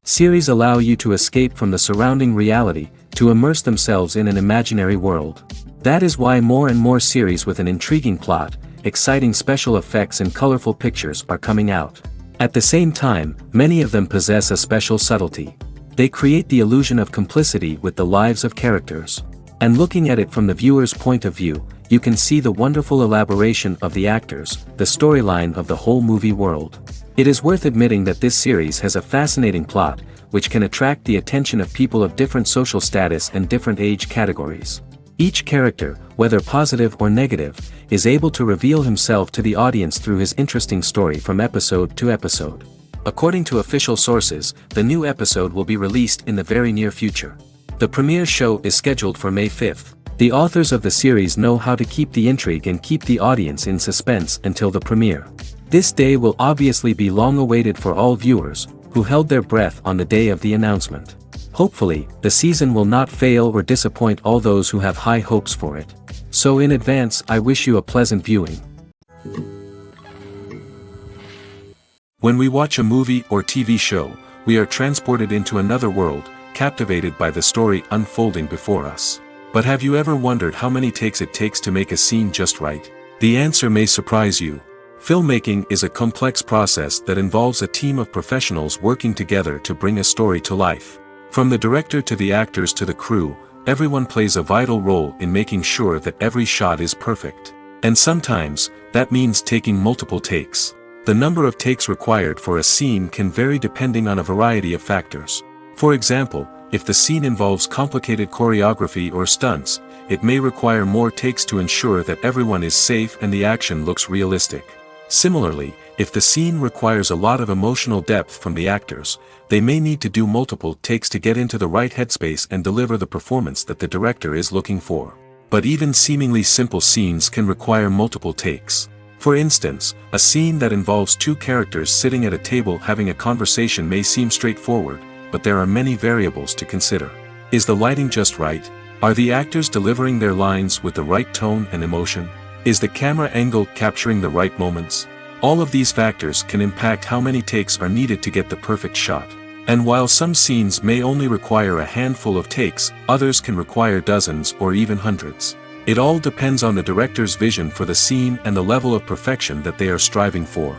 Series allow you to escape from the surrounding reality, to immerse themselves in an imaginary world. That is why more and more series with an intriguing plot, exciting special effects and colorful pictures are coming out. At the same time, many of them possess a special subtlety. They create the illusion of complicity with the lives of characters. And looking at it from the viewer's point of view, you can see the wonderful elaboration of the actors, the storyline of the whole movie world. It is worth admitting that this series has a fascinating plot, which can attract the attention of people of different social status and different age categories. Each character, whether positive or negative, is able to reveal himself to the audience through his interesting story from episode to episode. According to official sources, the new episode will be released in the very near future. The premiere show is scheduled for May 5th. The authors of the series know how to keep the intrigue and keep the audience in suspense until the premiere. This day will obviously be long awaited for all viewers, who held their breath on the day of the announcement. Hopefully, the season will not fail or disappoint all those who have high hopes for it. So in advance, I wish you a pleasant viewing. When we watch a movie or TV show, we are transported into another world, captivated by the story unfolding before us. But have you ever wondered how many takes it takes to make a scene just right? The answer may surprise you. Filmmaking is a complex process that involves a team of professionals working together to bring a story to life. From the director to the actors to the crew, everyone plays a vital role in making sure that every shot is perfect. And sometimes, that means taking multiple takes. The number of takes required for a scene can vary depending on a variety of factors. For example, if the scene involves complicated choreography or stunts, it may require more takes to ensure that everyone is safe and the action looks realistic. Similarly, if the scene requires a lot of emotional depth from the actors, they may need to do multiple takes to get into the right headspace and deliver the performance that the director is looking for. But even seemingly simple scenes can require multiple takes. For instance, a scene that involves two characters sitting at a table having a conversation may seem straightforward, but there are many variables to consider. Is the lighting just right? Are the actors delivering their lines with the right tone and emotion? Is the camera angle capturing the right moments? All of these factors can impact how many takes are needed to get the perfect shot. And while some scenes may only require a handful of takes, others can require dozens or even hundreds. It all depends on the director's vision for the scene and the level of perfection that they are striving for.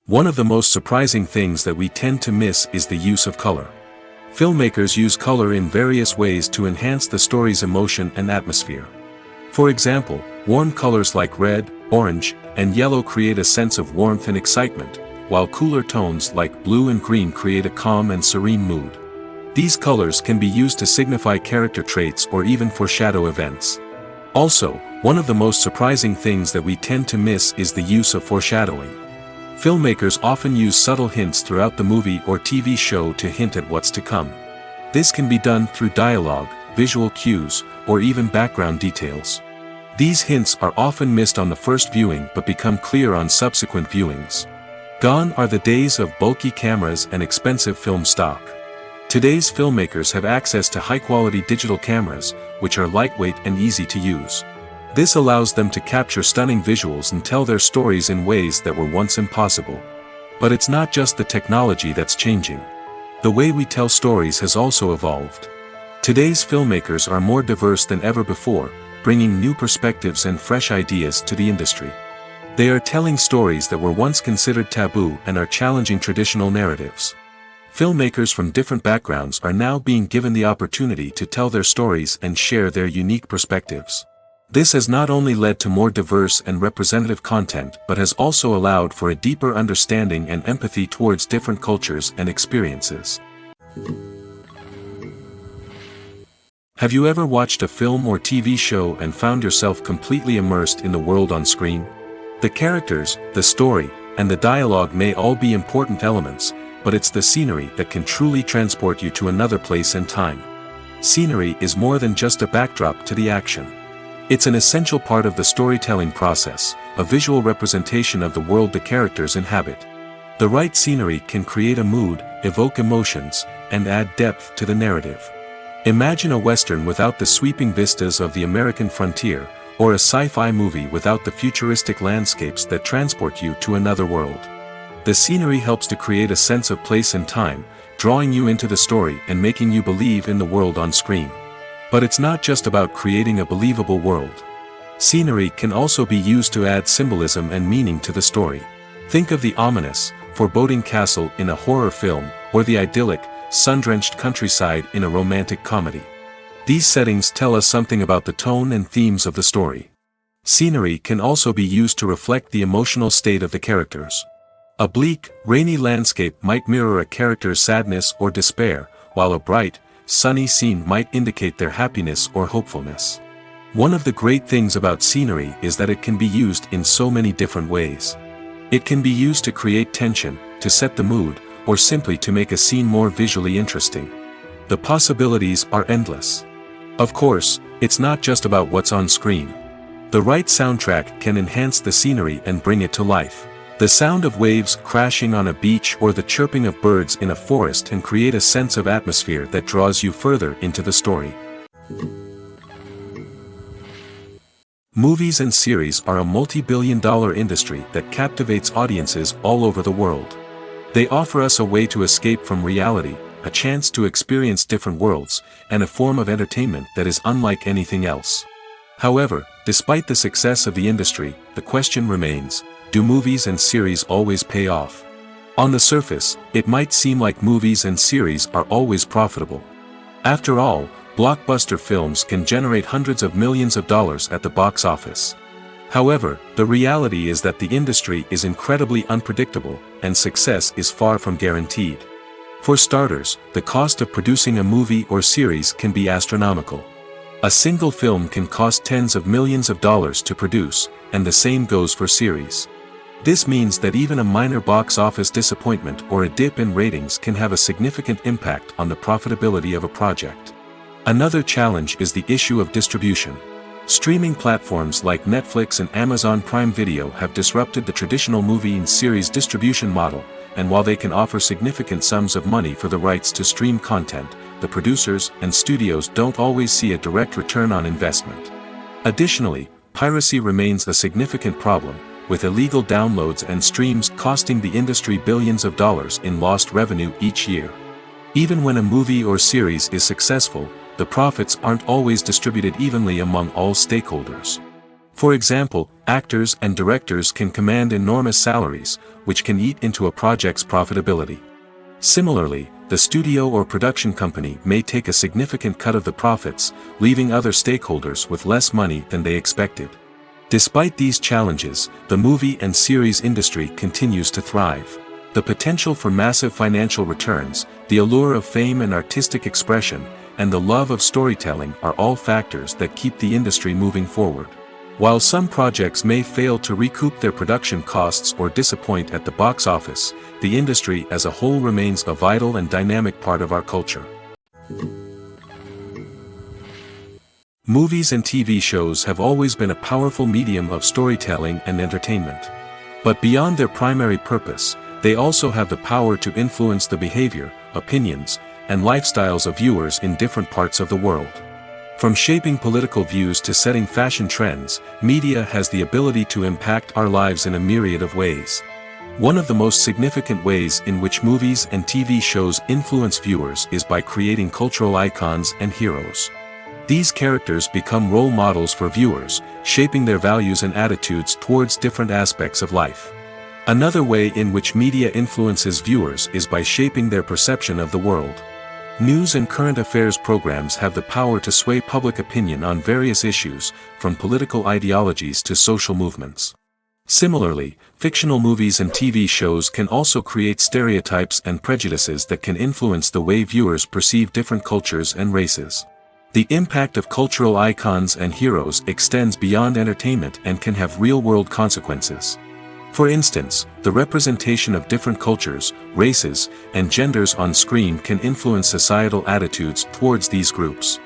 One of the most surprising things that we tend to miss is the use of color. Filmmakers use color in various ways to enhance the story's emotion and atmosphere. For example, warm colors like red, orange, and yellow create a sense of warmth and excitement, while cooler tones like blue and green create a calm and serene mood. These colors can be used to signify character traits or even foreshadow events. Also, one of the most surprising things that we tend to miss is the use of foreshadowing. Filmmakers often use subtle hints throughout the movie or TV show to hint at what's to come. This can be done through dialogue, visual cues, or even background details. These hints are often missed on the first viewing but become clear on subsequent viewings. Gone are the days of bulky cameras and expensive film stock. Today's filmmakers have access to high-quality digital cameras, which are lightweight and easy to use. This allows them to capture stunning visuals and tell their stories in ways that were once impossible. But it's not just the technology that's changing. The way we tell stories has also evolved. Today's filmmakers are more diverse than ever before, bringing new perspectives and fresh ideas to the industry. They are telling stories that were once considered taboo and are challenging traditional narratives. Filmmakers from different backgrounds are now being given the opportunity to tell their stories and share their unique perspectives. This has not only led to more diverse and representative content but has also allowed for a deeper understanding and empathy towards different cultures and experiences. Have you ever watched a film or TV show and found yourself completely immersed in the world on screen? The characters, the story, and the dialogue may all be important elements, but it's the scenery that can truly transport you to another place and time. Scenery is more than just a backdrop to the action. It's an essential part of the storytelling process, a visual representation of the world the characters inhabit. The right scenery can create a mood, evoke emotions, and add depth to the narrative. Imagine a Western without the sweeping vistas of the American frontier, or a sci-fi movie without the futuristic landscapes that transport you to another world. The scenery helps to create a sense of place and time, drawing you into the story and making you believe in the world on screen. But it's not just about creating a believable world. Scenery can also be used to add symbolism and meaning to the story. Think of the ominous, foreboding castle in a horror film, or the idyllic, sun-drenched countryside in a romantic comedy. These settings tell us something about the tone and themes of the story. Scenery can also be used to reflect the emotional state of the characters. A bleak, rainy landscape might mirror a character's sadness or despair, while a bright, sunny scene might indicate their happiness or hopefulness. One of the great things about scenery is that it can be used in so many different ways. It can be used to create tension, to set the mood, or simply to make a scene more visually interesting. The possibilities are endless. Of course, it's not just about what's on screen. The right soundtrack can enhance the scenery and bring it to life. The sound of waves crashing on a beach or the chirping of birds in a forest can create a sense of atmosphere that draws you further into the story. Movies and series are a multi-billion-dollar industry that captivates audiences all over the world. They offer us a way to escape from reality, a chance to experience different worlds, and a form of entertainment that is unlike anything else. However, despite the success of the industry, the question remains, do movies and series always pay off? On the surface, it might seem like movies and series are always profitable. After all, blockbuster films can generate hundreds of millions of dollars at the box office. However, the reality is that the industry is incredibly unpredictable, and success is far from guaranteed. For starters, the cost of producing a movie or series can be astronomical. A single film can cost tens of millions of dollars to produce, and the same goes for series. This means that even a minor box office disappointment or a dip in ratings can have a significant impact on the profitability of a project. Another challenge is the issue of distribution. Streaming platforms like Netflix and Amazon Prime Video have disrupted the traditional movie and series distribution model, and while they can offer significant sums of money for the rights to stream content, the producers and studios don't always see a direct return on investment. Additionally, piracy remains a significant problem, with illegal downloads and streams costing the industry billions of dollars in lost revenue each year. Even when a movie or series is successful, the profits aren't always distributed evenly among all stakeholders. For example, actors and directors can command enormous salaries, which can eat into a project's profitability. Similarly, the studio or production company may take a significant cut of the profits, leaving other stakeholders with less money than they expected. Despite these challenges, the movie and series industry continues to thrive. The potential for massive financial returns, the allure of fame and artistic expression, and the love of storytelling are all factors that keep the industry moving forward. While some projects may fail to recoup their production costs or disappoint at the box office, the industry as a whole remains a vital and dynamic part of our culture. Movies and TV shows have always been a powerful medium of storytelling and entertainment. But beyond their primary purpose, they also have the power to influence the behavior, opinions, and lifestyles of viewers in different parts of the world. From shaping political views to setting fashion trends, media has the ability to impact our lives in a myriad of ways. One of the most significant ways in which movies and TV shows influence viewers is by creating cultural icons and heroes. These characters become role models for viewers, shaping their values and attitudes towards different aspects of life. Another way in which media influences viewers is by shaping their perception of the world. News and current affairs programs have the power to sway public opinion on various issues, from political ideologies to social movements. Similarly, fictional movies and TV shows can also create stereotypes and prejudices that can influence the way viewers perceive different cultures and races. The impact of cultural icons and heroes extends beyond entertainment and can have real-world consequences. For instance, the representation of different cultures, races, and genders on screen can influence societal attitudes towards these groups.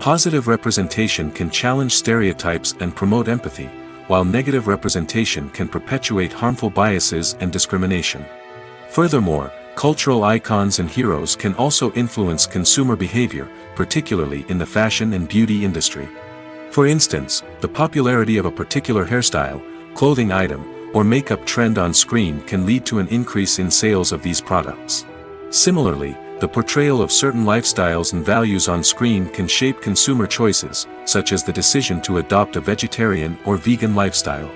Positive representation can challenge stereotypes and promote empathy, while negative representation can perpetuate harmful biases and discrimination. Furthermore, cultural icons and heroes can also influence consumer behavior, particularly in the fashion and beauty industry. For instance, the popularity of a particular hairstyle, clothing item, or makeup trend on screen can lead to an increase in sales of these products. Similarly, the portrayal of certain lifestyles and values on screen can shape consumer choices, such as the decision to adopt a vegetarian or vegan lifestyle.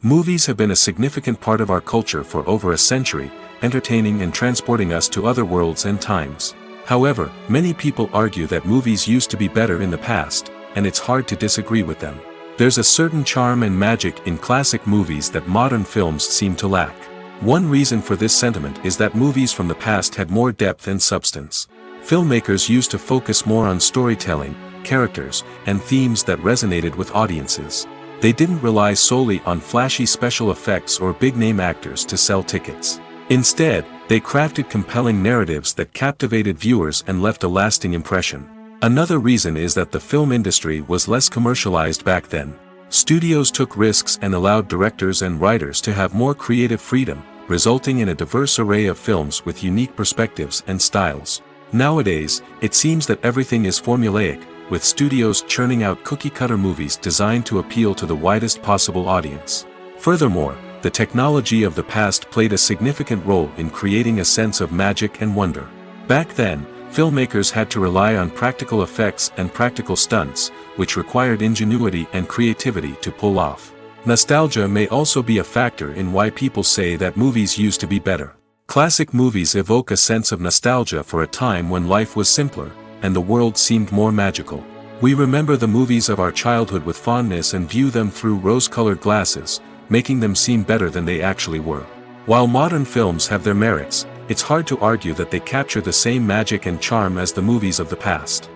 Movies have been a significant part of our culture for over a century, entertaining and transporting us to other worlds and times. However, many people argue that movies used to be better in the past, and it's hard to disagree with them. There's a certain charm and magic in classic movies that modern films seem to lack. One reason for this sentiment is that movies from the past had more depth and substance. Filmmakers used to focus more on storytelling, characters, and themes that resonated with audiences. They didn't rely solely on flashy special effects or big-name actors to sell tickets. Instead, they crafted compelling narratives that captivated viewers and left a lasting impression. Another reason is that the film industry was less commercialized back then. Studios took risks and allowed directors and writers to have more creative freedom, resulting in a diverse array of films with unique perspectives and styles. Nowadays, it seems that everything is formulaic, with studios churning out cookie-cutter movies designed to appeal to the widest possible audience. Furthermore, the technology of the past played a significant role in creating a sense of magic and wonder. Back then, filmmakers had to rely on practical effects and practical stunts, which required ingenuity and creativity to pull off. Nostalgia may also be a factor in why people say that movies used to be better. Classic movies evoke a sense of nostalgia for a time when life was simpler, and the world seemed more magical. We remember the movies of our childhood with fondness and view them through rose-colored glasses, making them seem better than they actually were. While modern films have their merits, it's hard to argue that they capture the same magic and charm as the movies of the past.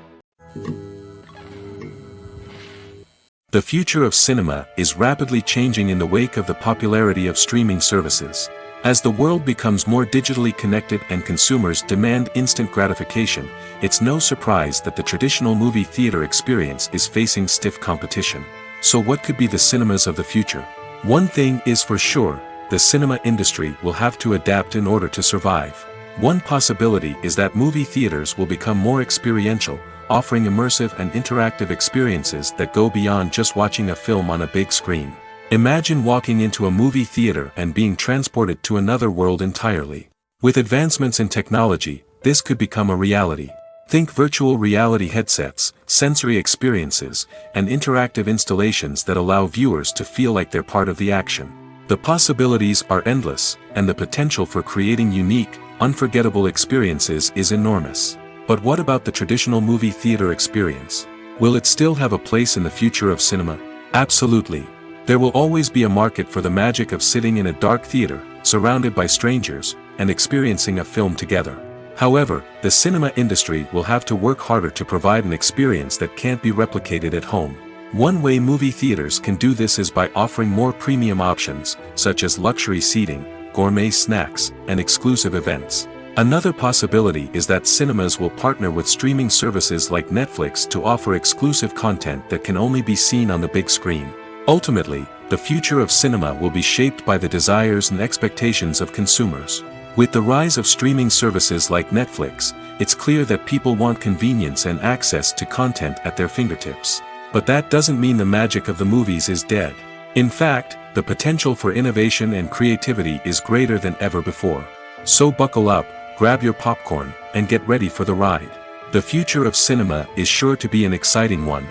The future of cinema is rapidly changing in the wake of the popularity of streaming services. As the world becomes more digitally connected and consumers demand instant gratification, it's no surprise that the traditional movie theater experience is facing stiff competition. So what could be the cinemas of the future? One thing is for sure, the cinema industry will have to adapt in order to survive. One possibility is that movie theaters will become more experiential, offering immersive and interactive experiences that go beyond just watching a film on a big screen. Imagine walking into a movie theater and being transported to another world entirely. With advancements in technology, this could become a reality. Think virtual reality headsets, sensory experiences, and interactive installations that allow viewers to feel like they're part of the action. The possibilities are endless, and the potential for creating unique, unforgettable experiences is enormous. But what about the traditional movie theater experience? Will it still have a place in the future of cinema? Absolutely. There will always be a market for the magic of sitting in a dark theater, surrounded by strangers, and experiencing a film together. However, the cinema industry will have to work harder to provide an experience that can't be replicated at home. One way movie theaters can do this is by offering more premium options, such as luxury seating, gourmet snacks, and exclusive events. Another possibility is that cinemas will partner with streaming services like Netflix to offer exclusive content that can only be seen on the big screen. Ultimately, the future of cinema will be shaped by the desires and expectations of consumers. With the rise of streaming services like Netflix, it's clear that people want convenience and access to content at their fingertips. But that doesn't mean the magic of the movies is dead. In fact, the potential for innovation and creativity is greater than ever before. So buckle up, grab your popcorn, and get ready for the ride. The future of cinema is sure to be an exciting one.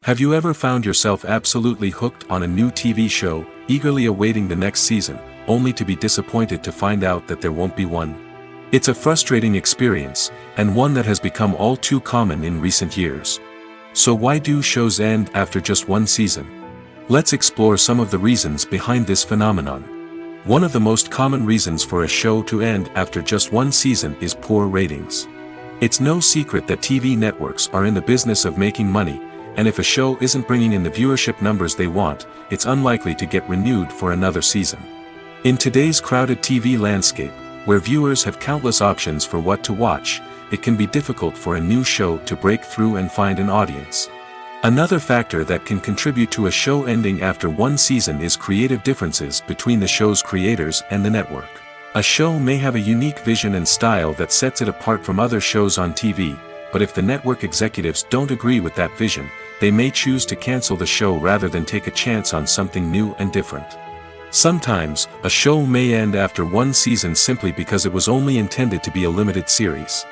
Have you ever found yourself absolutely hooked on a new TV show, eagerly awaiting the next season, only to be disappointed to find out that there won't be one? It's a frustrating experience, and one that has become all too common in recent years. So why do shows end after just one season? Let's explore some of the reasons behind this phenomenon. One of the most common reasons for a show to end after just one season is poor ratings. It's no secret that TV networks are in the business of making money, and if a show isn't bringing in the viewership numbers they want, it's unlikely to get renewed for another season. In today's crowded TV landscape, where viewers have countless options for what to watch, it can be difficult for a new show to break through and find an audience. Another factor that can contribute to a show ending after one season is creative differences between the show's creators and the network. A show may have a unique vision and style that sets it apart from other shows on TV, but if the network executives don't agree with that vision, they may choose to cancel the show rather than take a chance on something new and different. Sometimes, a show may end after one season simply because it was only intended to be a limited series.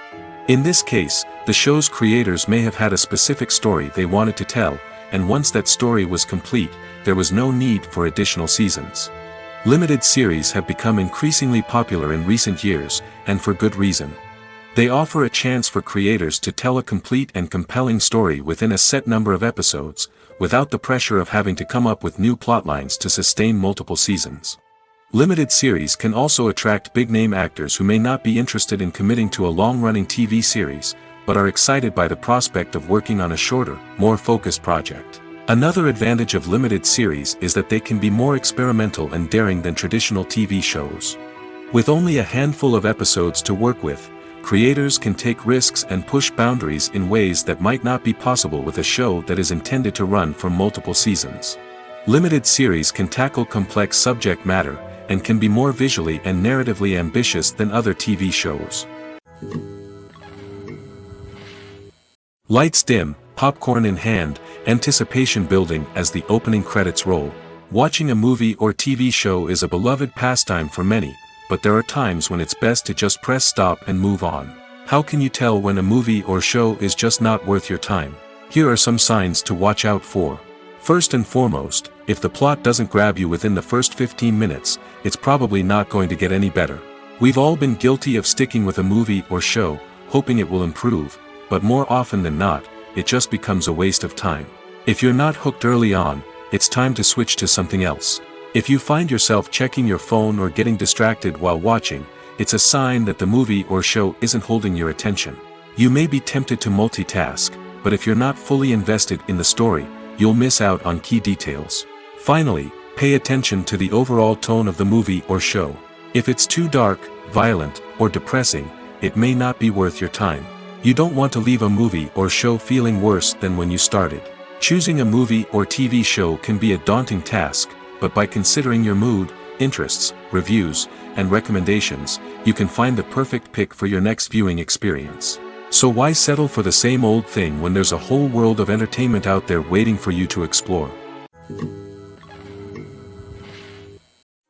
In this case, the show's creators may have had a specific story they wanted to tell, and once that story was complete, there was no need for additional seasons. Limited series have become increasingly popular in recent years, and for good reason. They offer a chance for creators to tell a complete and compelling story within a set number of episodes, without the pressure of having to come up with new plotlines to sustain multiple seasons. Limited series can also attract big-name actors who may not be interested in committing to a long-running TV series, but are excited by the prospect of working on a shorter, more focused project. Another advantage of limited series is that they can be more experimental and daring than traditional TV shows. With only a handful of episodes to work with, creators can take risks and push boundaries in ways that might not be possible with a show that is intended to run for multiple seasons. Limited series can tackle complex subject matter, and can be more visually and narratively ambitious than other TV shows. Lights dim, popcorn in hand, anticipation building as the opening credits roll. Watching a movie or TV show is a beloved pastime for many, but there are times when it's best to just press stop and move on. How can you tell when a movie or show is just not worth your time? Here are some signs to watch out for. First and foremost, if the plot doesn't grab you within the first 15 minutes, it's probably not going to get any better. We've all been guilty of sticking with a movie or show, hoping it will improve, but more often than not, it just becomes a waste of time. If you're not hooked early on, it's time to switch to something else. If you find yourself checking your phone or getting distracted while watching, it's a sign that the movie or show isn't holding your attention. You may be tempted to multitask, but if you're not fully invested in the story, you'll miss out on key details. Finally, pay attention to the overall tone of the movie or show. If it's too dark, violent, or depressing, it may not be worth your time. You don't want to leave a movie or show feeling worse than when you started. Choosing a movie or TV show can be a daunting task, but by considering your mood, interests, reviews, and recommendations, you can find the perfect pick for your next viewing experience. So why settle for the same old thing when there's a whole world of entertainment out there waiting for you to explore?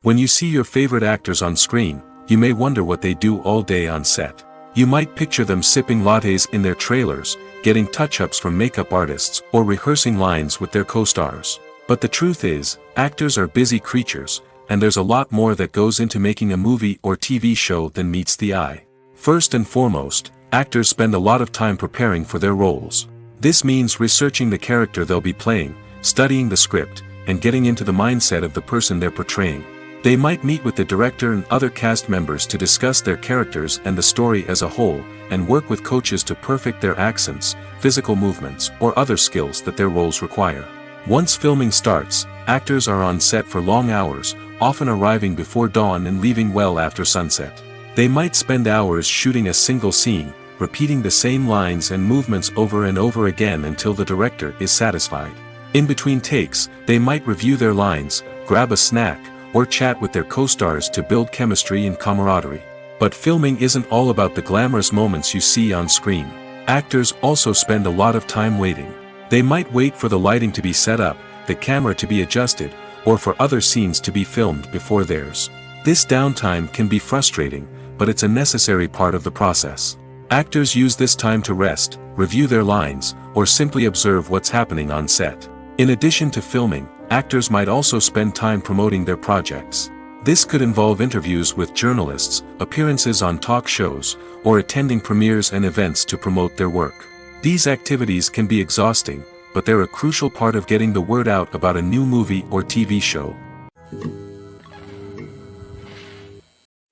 When you see your favorite actors on screen, you may wonder what they do all day on set. You might picture them sipping lattes in their trailers, getting touch-ups from makeup artists, or rehearsing lines with their co-stars. But the truth is, actors are busy creatures, and there's a lot more that goes into making a movie or TV show than meets the eye. First and foremost, actors spend a lot of time preparing for their roles. This means researching the character they'll be playing, studying the script, and getting into the mindset of the person they're portraying. They might meet with the director and other cast members to discuss their characters and the story as a whole, and work with coaches to perfect their accents, physical movements, or other skills that their roles require. Once filming starts, actors are on set for long hours, often arriving before dawn and leaving well after sunset. They might spend hours shooting a single scene, repeating the same lines and movements over and over again until the director is satisfied. In between takes, they might review their lines, grab a snack, or chat with their co-stars to build chemistry and camaraderie. But filming isn't all about the glamorous moments you see on screen. Actors also spend a lot of time waiting. They might wait for the lighting to be set up, the camera to be adjusted, or for other scenes to be filmed before theirs. This downtime can be frustrating, but it's a necessary part of the process. Actors use this time to rest, review their lines, or simply observe what's happening on set. In addition to filming, actors might also spend time promoting their projects. This could involve interviews with journalists, appearances on talk shows, or attending premieres and events to promote their work. These activities can be exhausting, but they're a crucial part of getting the word out about a new movie or TV show.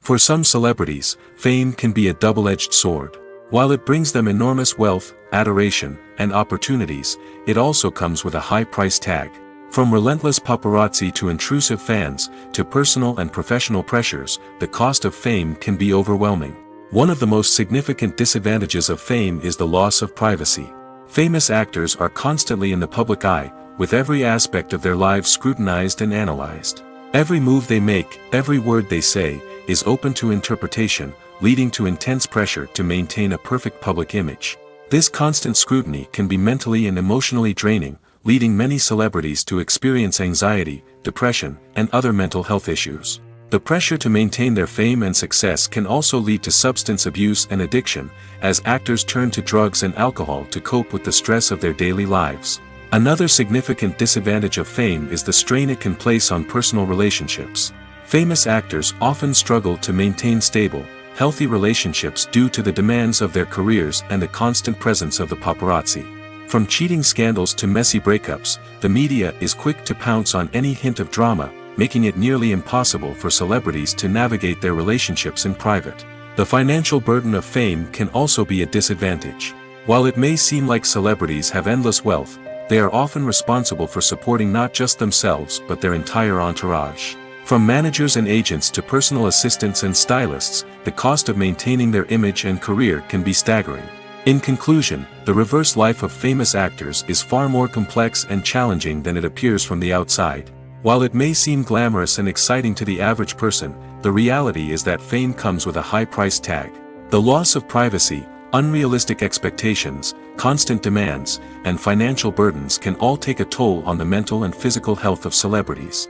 For some celebrities, fame can be a double-edged sword. While it brings them enormous wealth, adoration, and opportunities, it also comes with a high price tag. From relentless paparazzi to intrusive fans, to personal and professional pressures, the cost of fame can be overwhelming. One of the most significant disadvantages of fame is the loss of privacy. Famous actors are constantly in the public eye, with every aspect of their lives scrutinized and analyzed. Every move they make, every word they say, is open to interpretation, leading to intense pressure to maintain a perfect public image. This constant scrutiny can be mentally and emotionally draining, leading many celebrities to experience anxiety, depression, and other mental health issues. The pressure to maintain their fame and success can also lead to substance abuse and addiction, as actors turn to drugs and alcohol to cope with the stress of their daily lives. Another significant disadvantage of fame is the strain it can place on personal relationships. Famous actors often struggle to maintain stable, healthy relationships due to the demands of their careers and the constant presence of the paparazzi. From cheating scandals to messy breakups, the media is quick to pounce on any hint of drama, making it nearly impossible for celebrities to navigate their relationships in private. The financial burden of fame can also be a disadvantage. While it may seem like celebrities have endless wealth, they are often responsible for supporting not just themselves but their entire entourage. From managers and agents to personal assistants and stylists, the cost of maintaining their image and career can be staggering. In conclusion, the reverse life of famous actors is far more complex and challenging than it appears from the outside. While it may seem glamorous and exciting to the average person, the reality is that fame comes with a high price tag. The loss of privacy, unrealistic expectations, constant demands, and financial burdens can all take a toll on the mental and physical health of celebrities.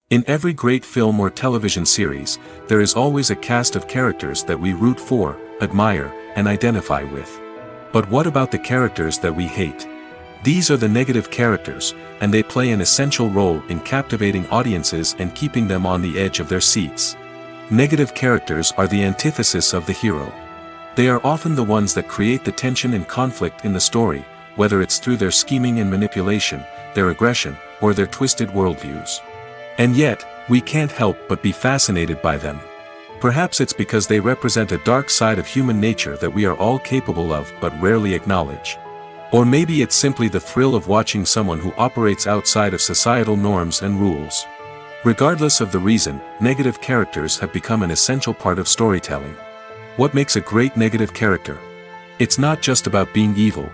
In every great film or television series, there is always a cast of characters that we root for, admire, and identify with. But what about the characters that we hate? These are the negative characters, and they play an essential role in captivating audiences and keeping them on the edge of their seats. Negative characters are the antithesis of the hero. They are often the ones that create the tension and conflict in the story, whether it's through their scheming and manipulation, their aggression, or their twisted worldviews. And yet, we can't help but be fascinated by them. Perhaps it's because they represent a dark side of human nature that we are all capable of but rarely acknowledge. Or maybe it's simply the thrill of watching someone who operates outside of societal norms and rules. Regardless of the reason, negative characters have become an essential part of storytelling. What makes a great negative character? It's not just about being evil.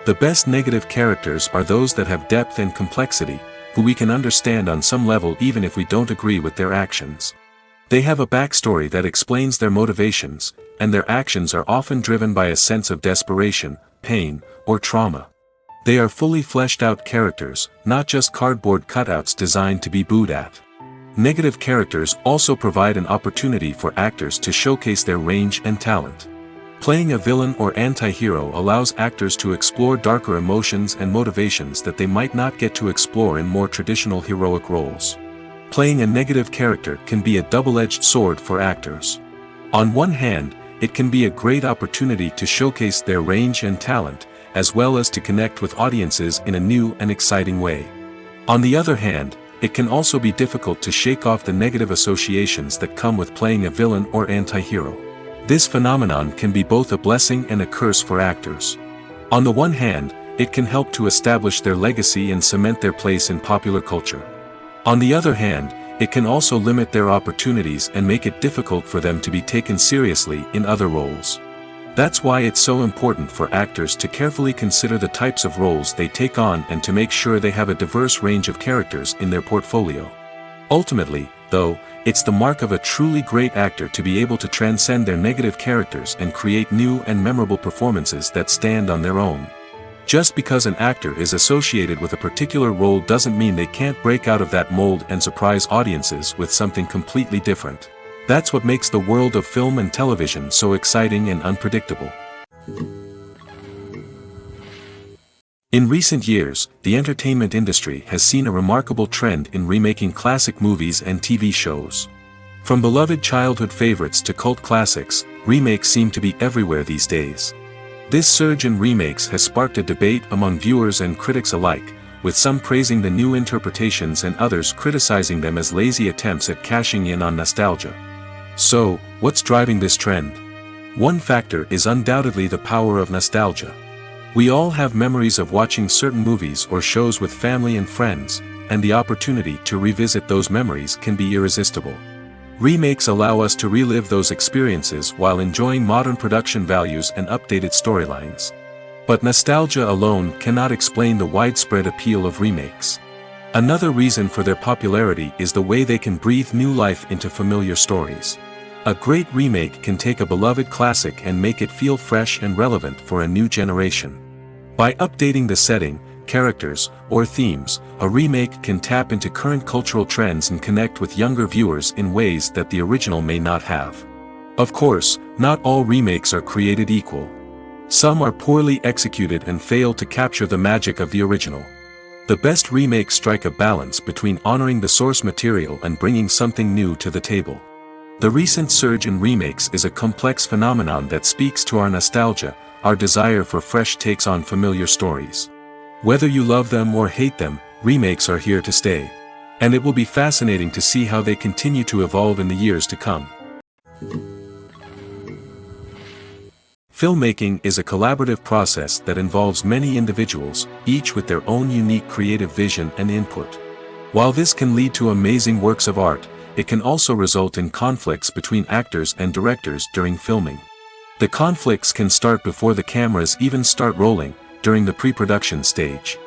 The best negative characters are those that have depth and complexity, who we can understand on some level even if we don't agree with their actions. They have a backstory that explains their motivations, and their actions are often driven by a sense of desperation, pain, or trauma. They are fully fleshed out characters, not just cardboard cutouts designed to be booed at. Negative characters also provide an opportunity for actors to showcase their range and talent. Playing a villain or anti-hero allows actors to explore darker emotions and motivations that they might not get to explore in more traditional heroic roles. Playing a negative character can be a double-edged sword for actors. On one hand, it can be a great opportunity to showcase their range and talent, as well as to connect with audiences in a new and exciting way. On the other hand, it can also be difficult to shake off the negative associations that come with playing a villain or anti-hero. This phenomenon can be both a blessing and a curse for actors. On the one hand, it can help to establish their legacy and cement their place in popular culture. On the other hand, it can also limit their opportunities and make it difficult for them to be taken seriously in other roles. That's why it's so important for actors to carefully consider the types of roles they take on and to make sure they have a diverse range of characters in their portfolio. Ultimately, though, it's the mark of a truly great actor to be able to transcend their negative characters and create new and memorable performances that stand on their own. Just because an actor is associated with a particular role doesn't mean they can't break out of that mold and surprise audiences with something completely different. That's what makes the world of film and television so exciting and unpredictable. In recent years, the entertainment industry has seen a remarkable trend in remaking classic movies and TV shows. From beloved childhood favorites to cult classics, remakes seem to be everywhere these days. This surge in remakes has sparked a debate among viewers and critics alike, with some praising the new interpretations and others criticizing them as lazy attempts at cashing in on nostalgia. So, what's driving this trend? One factor is undoubtedly the power of nostalgia. We all have memories of watching certain movies or shows with family and friends, and the opportunity to revisit those memories can be irresistible. Remakes allow us to relive those experiences while enjoying modern production values and updated storylines. But nostalgia alone cannot explain the widespread appeal of remakes. Another reason for their popularity is the way they can breathe new life into familiar stories. A great remake can take a beloved classic and make it feel fresh and relevant for a new generation. By updating the setting, characters, or themes, a remake can tap into current cultural trends and connect with younger viewers in ways that the original may not have. Of course, not all remakes are created equal. Some are poorly executed and fail to capture the magic of the original. The best remakes strike a balance between honoring the source material and bringing something new to the table. The recent surge in remakes is a complex phenomenon that speaks to our nostalgia, our desire for fresh takes on familiar stories. Whether you love them or hate them, remakes are here to stay. And it will be fascinating to see how they continue to evolve in the years to come. Filmmaking is a collaborative process that involves many individuals, each with their own unique creative vision and input. While this can lead to amazing works of art, it can also result in conflicts between actors and directors during filming. The conflicts can start before the cameras even start rolling, during the pre-production stage.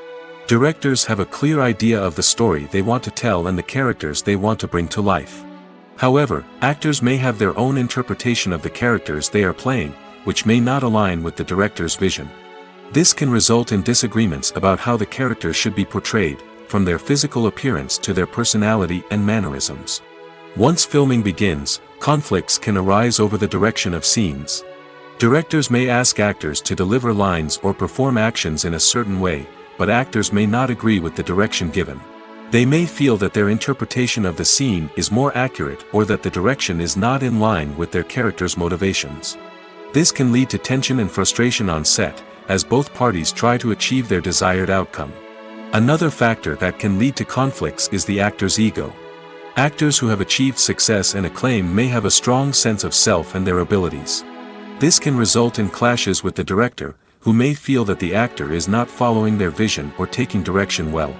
Directors have a clear idea of the story they want to tell and the characters they want to bring to life. However, actors may have their own interpretation of the characters they are playing, which may not align with the director's vision. This can result in disagreements about how the characters should be portrayed, from their physical appearance to their personality and mannerisms. Once filming begins, conflicts can arise over the direction of scenes. Directors may ask actors to deliver lines or perform actions in a certain way, but actors may not agree with the direction given. They may feel that their interpretation of the scene is more accurate or that the direction is not in line with their character's motivations. This can lead to tension and frustration on set, as both parties try to achieve their desired outcome. Another factor that can lead to conflicts is the actor's ego. Actors who have achieved success and acclaim may have a strong sense of self and their abilities. This can result in clashes with the director, who may feel that the actor is not following their vision or taking direction well.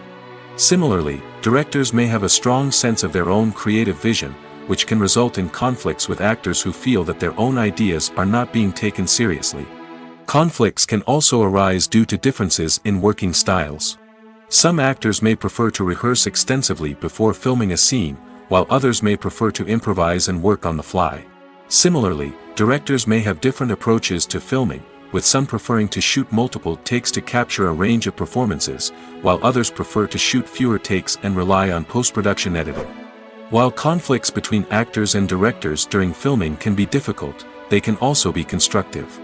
Similarly, directors may have a strong sense of their own creative vision, which can result in conflicts with actors who feel that their own ideas are not being taken seriously. Conflicts can also arise due to differences in working styles. Some actors may prefer to rehearse extensively before filming a scene, while others may prefer to improvise and work on the fly. Similarly, directors may have different approaches to filming, with some preferring to shoot multiple takes to capture a range of performances, while others prefer to shoot fewer takes and rely on post-production editing. While conflicts between actors and directors during filming can be difficult, they can also be constructive.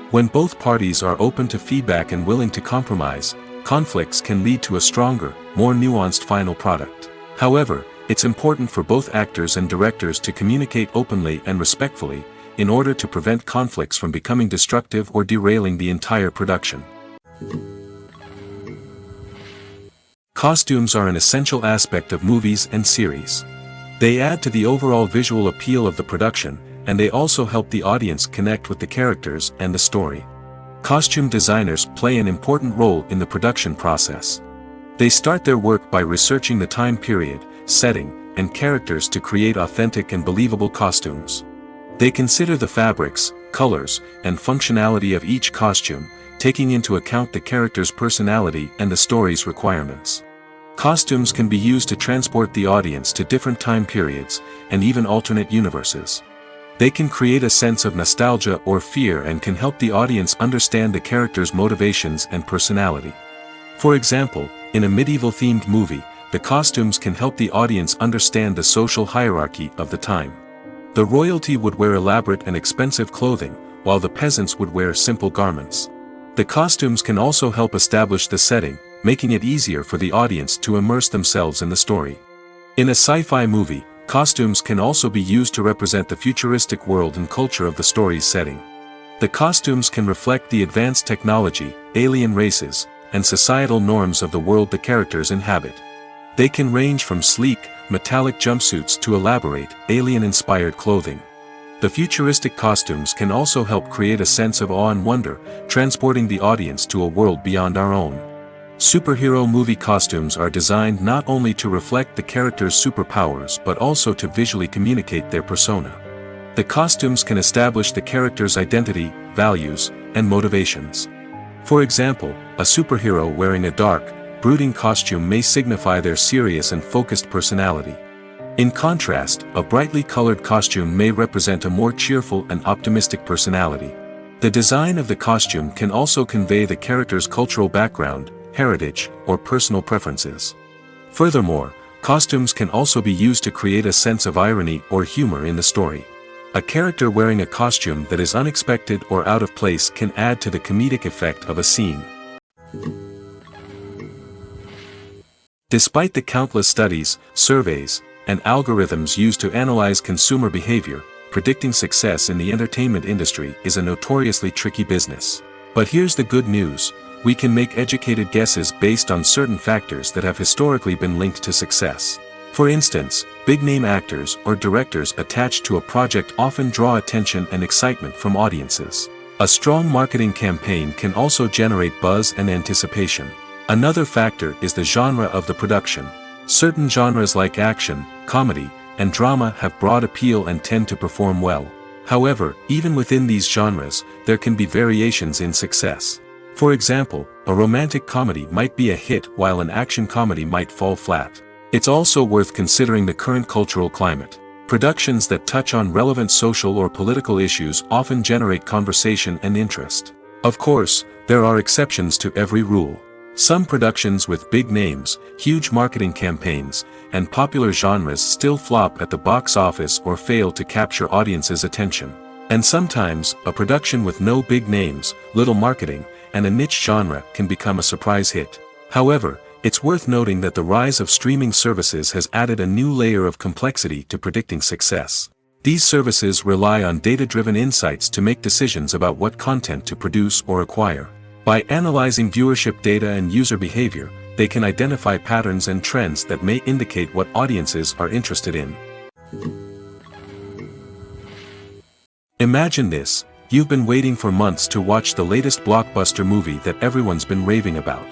When both parties are open to feedback and willing to compromise, conflicts can lead to a stronger, more nuanced final product. However, it's important for both actors and directors to communicate openly and respectfully, in order to prevent conflicts from becoming destructive or derailing the entire production. Costumes are an essential aspect of movies and series. They add to the overall visual appeal of the production, and they also help the audience connect with the characters and the story. Costume designers play an important role in the production process. They start their work by researching the time period, setting, and characters to create authentic and believable costumes. They consider the fabrics, colors, and functionality of each costume, taking into account the character's personality and the story's requirements. Costumes can be used to transport the audience to different time periods, and even alternate universes. They can create a sense of nostalgia or fear and can help the audience understand the character's motivations and personality. For example, in a medieval-themed movie, the costumes can help the audience understand the social hierarchy of the time. The royalty would wear elaborate and expensive clothing, while the peasants would wear simple garments. The costumes can also help establish the setting, making it easier for the audience to immerse themselves in the story. In a sci-fi movie, costumes can also be used to represent the futuristic world and culture of the story's setting. The costumes can reflect the advanced technology, alien races, and societal norms of the world the characters inhabit. They can range from sleek, metallic jumpsuits to elaborate, alien-inspired clothing. The futuristic costumes can also help create a sense of awe and wonder, transporting the audience to a world beyond our own. Superhero movie costumes are designed not only to reflect the character's superpowers but also to visually communicate their persona. The costumes can establish the character's identity, values, and motivations. For example, a superhero wearing a dark, brooding costume may signify their serious and focused personality. In contrast, a brightly colored costume may represent a more cheerful and optimistic personality. The design of the costume can also convey the character's cultural background, heritage, or personal preferences. Furthermore, costumes can also be used to create a sense of irony or humor in the story. A character wearing a costume that is unexpected or out of place can add to the comedic effect of a scene. Despite the countless studies, surveys, and algorithms used to analyze consumer behavior, predicting success in the entertainment industry is a notoriously tricky business. But here's the good news: we can make educated guesses based on certain factors that have historically been linked to success. For instance, big-name actors or directors attached to a project often draw attention and excitement from audiences. A strong marketing campaign can also generate buzz and anticipation. Another factor is the genre of the production. Certain genres like action, comedy, and drama have broad appeal and tend to perform well. However, even within these genres, there can be variations in success. For example, a romantic comedy might be a hit while an action comedy might fall flat. It's also worth considering the current cultural climate. Productions that touch on relevant social or political issues often generate conversation and interest. Of course, there are exceptions to every rule. Some productions with big names, huge marketing campaigns, and popular genres still flop at the box office or fail to capture audiences' attention. And sometimes, a production with no big names, little marketing, and a niche genre can become a surprise hit. However, it's worth noting that the rise of streaming services has added a new layer of complexity to predicting success. These services rely on data-driven insights to make decisions about what content to produce or acquire. By analyzing viewership data and user behavior, they can identify patterns and trends that may indicate what audiences are interested in. Imagine this: you've been waiting for months to watch the latest blockbuster movie that everyone's been raving about.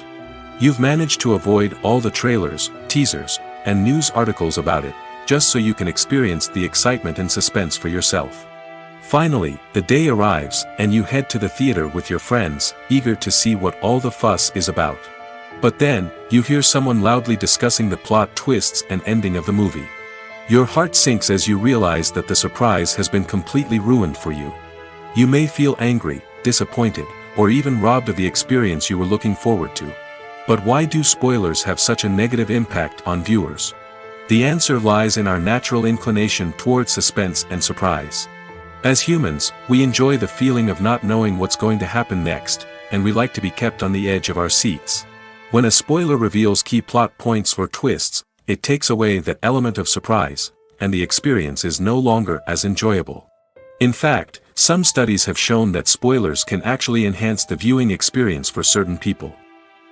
You've managed to avoid all the trailers, teasers, and news articles about it, just so you can experience the excitement and suspense for yourself. Finally, the day arrives, and you head to the theater with your friends, eager to see what all the fuss is about. But then, you hear someone loudly discussing the plot twists and ending of the movie. Your heart sinks as you realize that the surprise has been completely ruined for you. You may feel angry, disappointed, or even robbed of the experience you were looking forward to. But why do spoilers have such a negative impact on viewers? The answer lies in our natural inclination toward suspense and surprise. As humans, we enjoy the feeling of not knowing what's going to happen next, and we like to be kept on the edge of our seats. When a spoiler reveals key plot points or twists, it takes away that element of surprise, and the experience is no longer as enjoyable. In fact, some studies have shown that spoilers can actually enhance the viewing experience for certain people.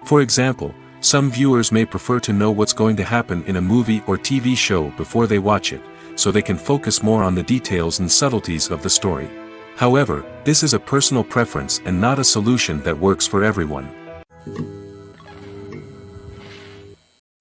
For example, some viewers may prefer to know what's going to happen in a movie or TV show before they watch it, so they can focus more on the details and subtleties of the story. However, this is a personal preference and not a solution that works for everyone.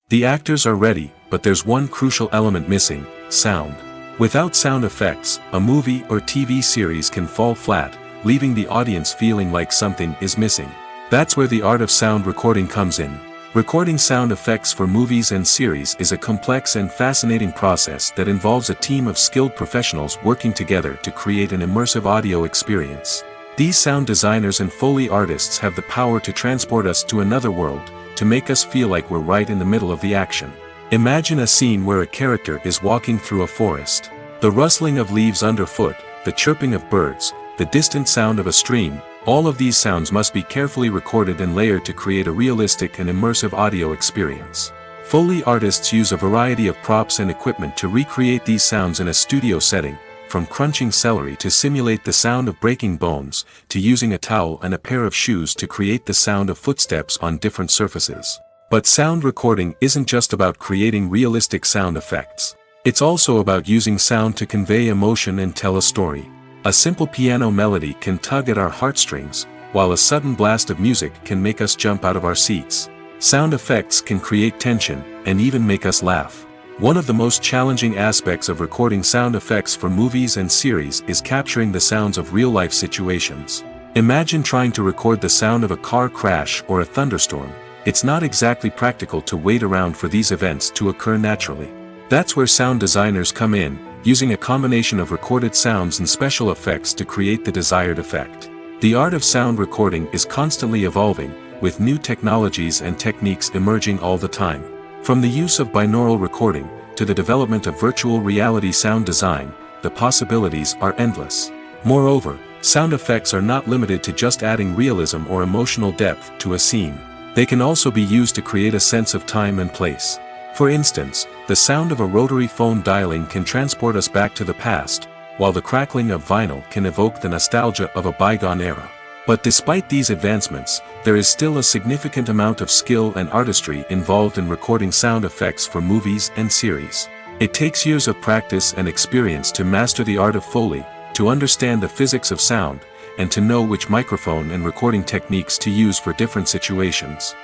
The actors are ready, but there's one crucial element missing: sound. Without sound effects, a movie or TV series can fall flat, leaving the audience feeling like something is missing. That's where the art of sound recording comes in. Recording sound effects for movies and series is a complex and fascinating process that involves a team of skilled professionals working together to create an immersive audio experience. These sound designers and Foley artists have the power to transport us to another world, to make us feel like we're right in the middle of the action. Imagine a scene where a character is walking through a forest. The rustling of leaves underfoot, the chirping of birds, the distant sound of a stream, all of these sounds must be carefully recorded and layered to create a realistic and immersive audio experience. Foley artists use a variety of props and equipment to recreate these sounds in a studio setting, from crunching celery to simulate the sound of breaking bones, to using a towel and a pair of shoes to create the sound of footsteps on different surfaces. But sound recording isn't just about creating realistic sound effects. It's also about using sound to convey emotion and tell a story. A simple piano melody can tug at our heartstrings, while a sudden blast of music can make us jump out of our seats. Sound effects can create tension, and even make us laugh. One of the most challenging aspects of recording sound effects for movies and series is capturing the sounds of real-life situations. Imagine trying to record the sound of a car crash or a thunderstorm. It's not exactly practical to wait around for these events to occur naturally. That's where sound designers come in, using a combination of recorded sounds and special effects to create the desired effect. The art of sound recording is constantly evolving, with new technologies and techniques emerging all the time. From the use of binaural recording, to the development of virtual reality sound design, the possibilities are endless. Moreover, sound effects are not limited to just adding realism or emotional depth to a scene. They can also be used to create a sense of time and place. For instance, the sound of a rotary phone dialing can transport us back to the past, while the crackling of vinyl can evoke the nostalgia of a bygone era. But despite these advancements, there is still a significant amount of skill and artistry involved in recording sound effects for movies and series. It takes years of practice and experience to master the art of Foley, to understand the physics of sound, and to know which microphone and recording techniques to use for different situations.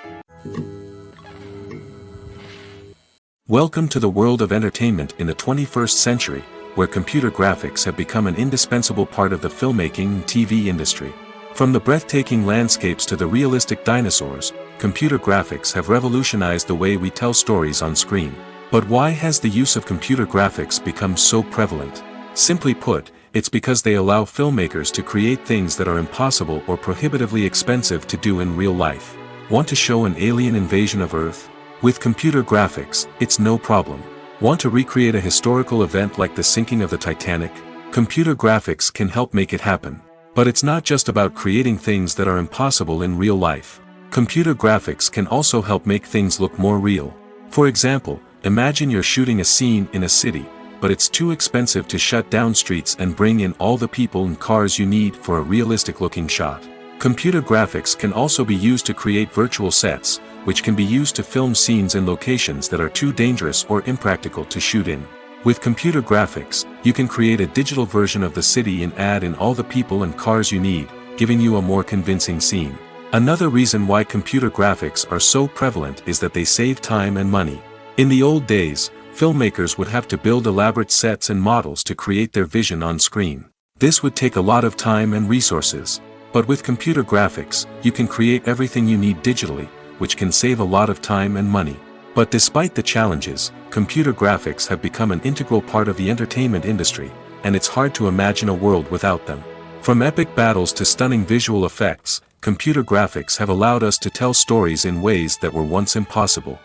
Welcome to the world of entertainment in the 21st century, where computer graphics have become an indispensable part of the filmmaking and TV industry. From the breathtaking landscapes to the realistic dinosaurs, computer graphics have revolutionized the way we tell stories on screen. But why has the use of computer graphics become so prevalent? Simply put, it's because they allow filmmakers to create things that are impossible or prohibitively expensive to do in real life. Want to show an alien invasion of Earth? With computer graphics, it's no problem. Want to recreate a historical event like the sinking of the Titanic? Computer graphics can help make it happen. But it's not just about creating things that are impossible in real life. Computer graphics can also help make things look more real. For example, imagine you're shooting a scene in a city, but it's too expensive to shut down streets and bring in all the people and cars you need for a realistic-looking shot. Computer graphics can also be used to create virtual sets, which can be used to film scenes in locations that are too dangerous or impractical to shoot in. With computer graphics, you can create a digital version of the city and add in all the people and cars you need, giving you a more convincing scene. Another reason why computer graphics are so prevalent is that they save time and money. In the old days, filmmakers would have to build elaborate sets and models to create their vision on screen. This would take a lot of time and resources. But with computer graphics, you can create everything you need digitally, which can save a lot of time and money. But despite the challenges, computer graphics have become an integral part of the entertainment industry, and it's hard to imagine a world without them. From epic battles to stunning visual effects, computer graphics have allowed us to tell stories in ways that were once impossible.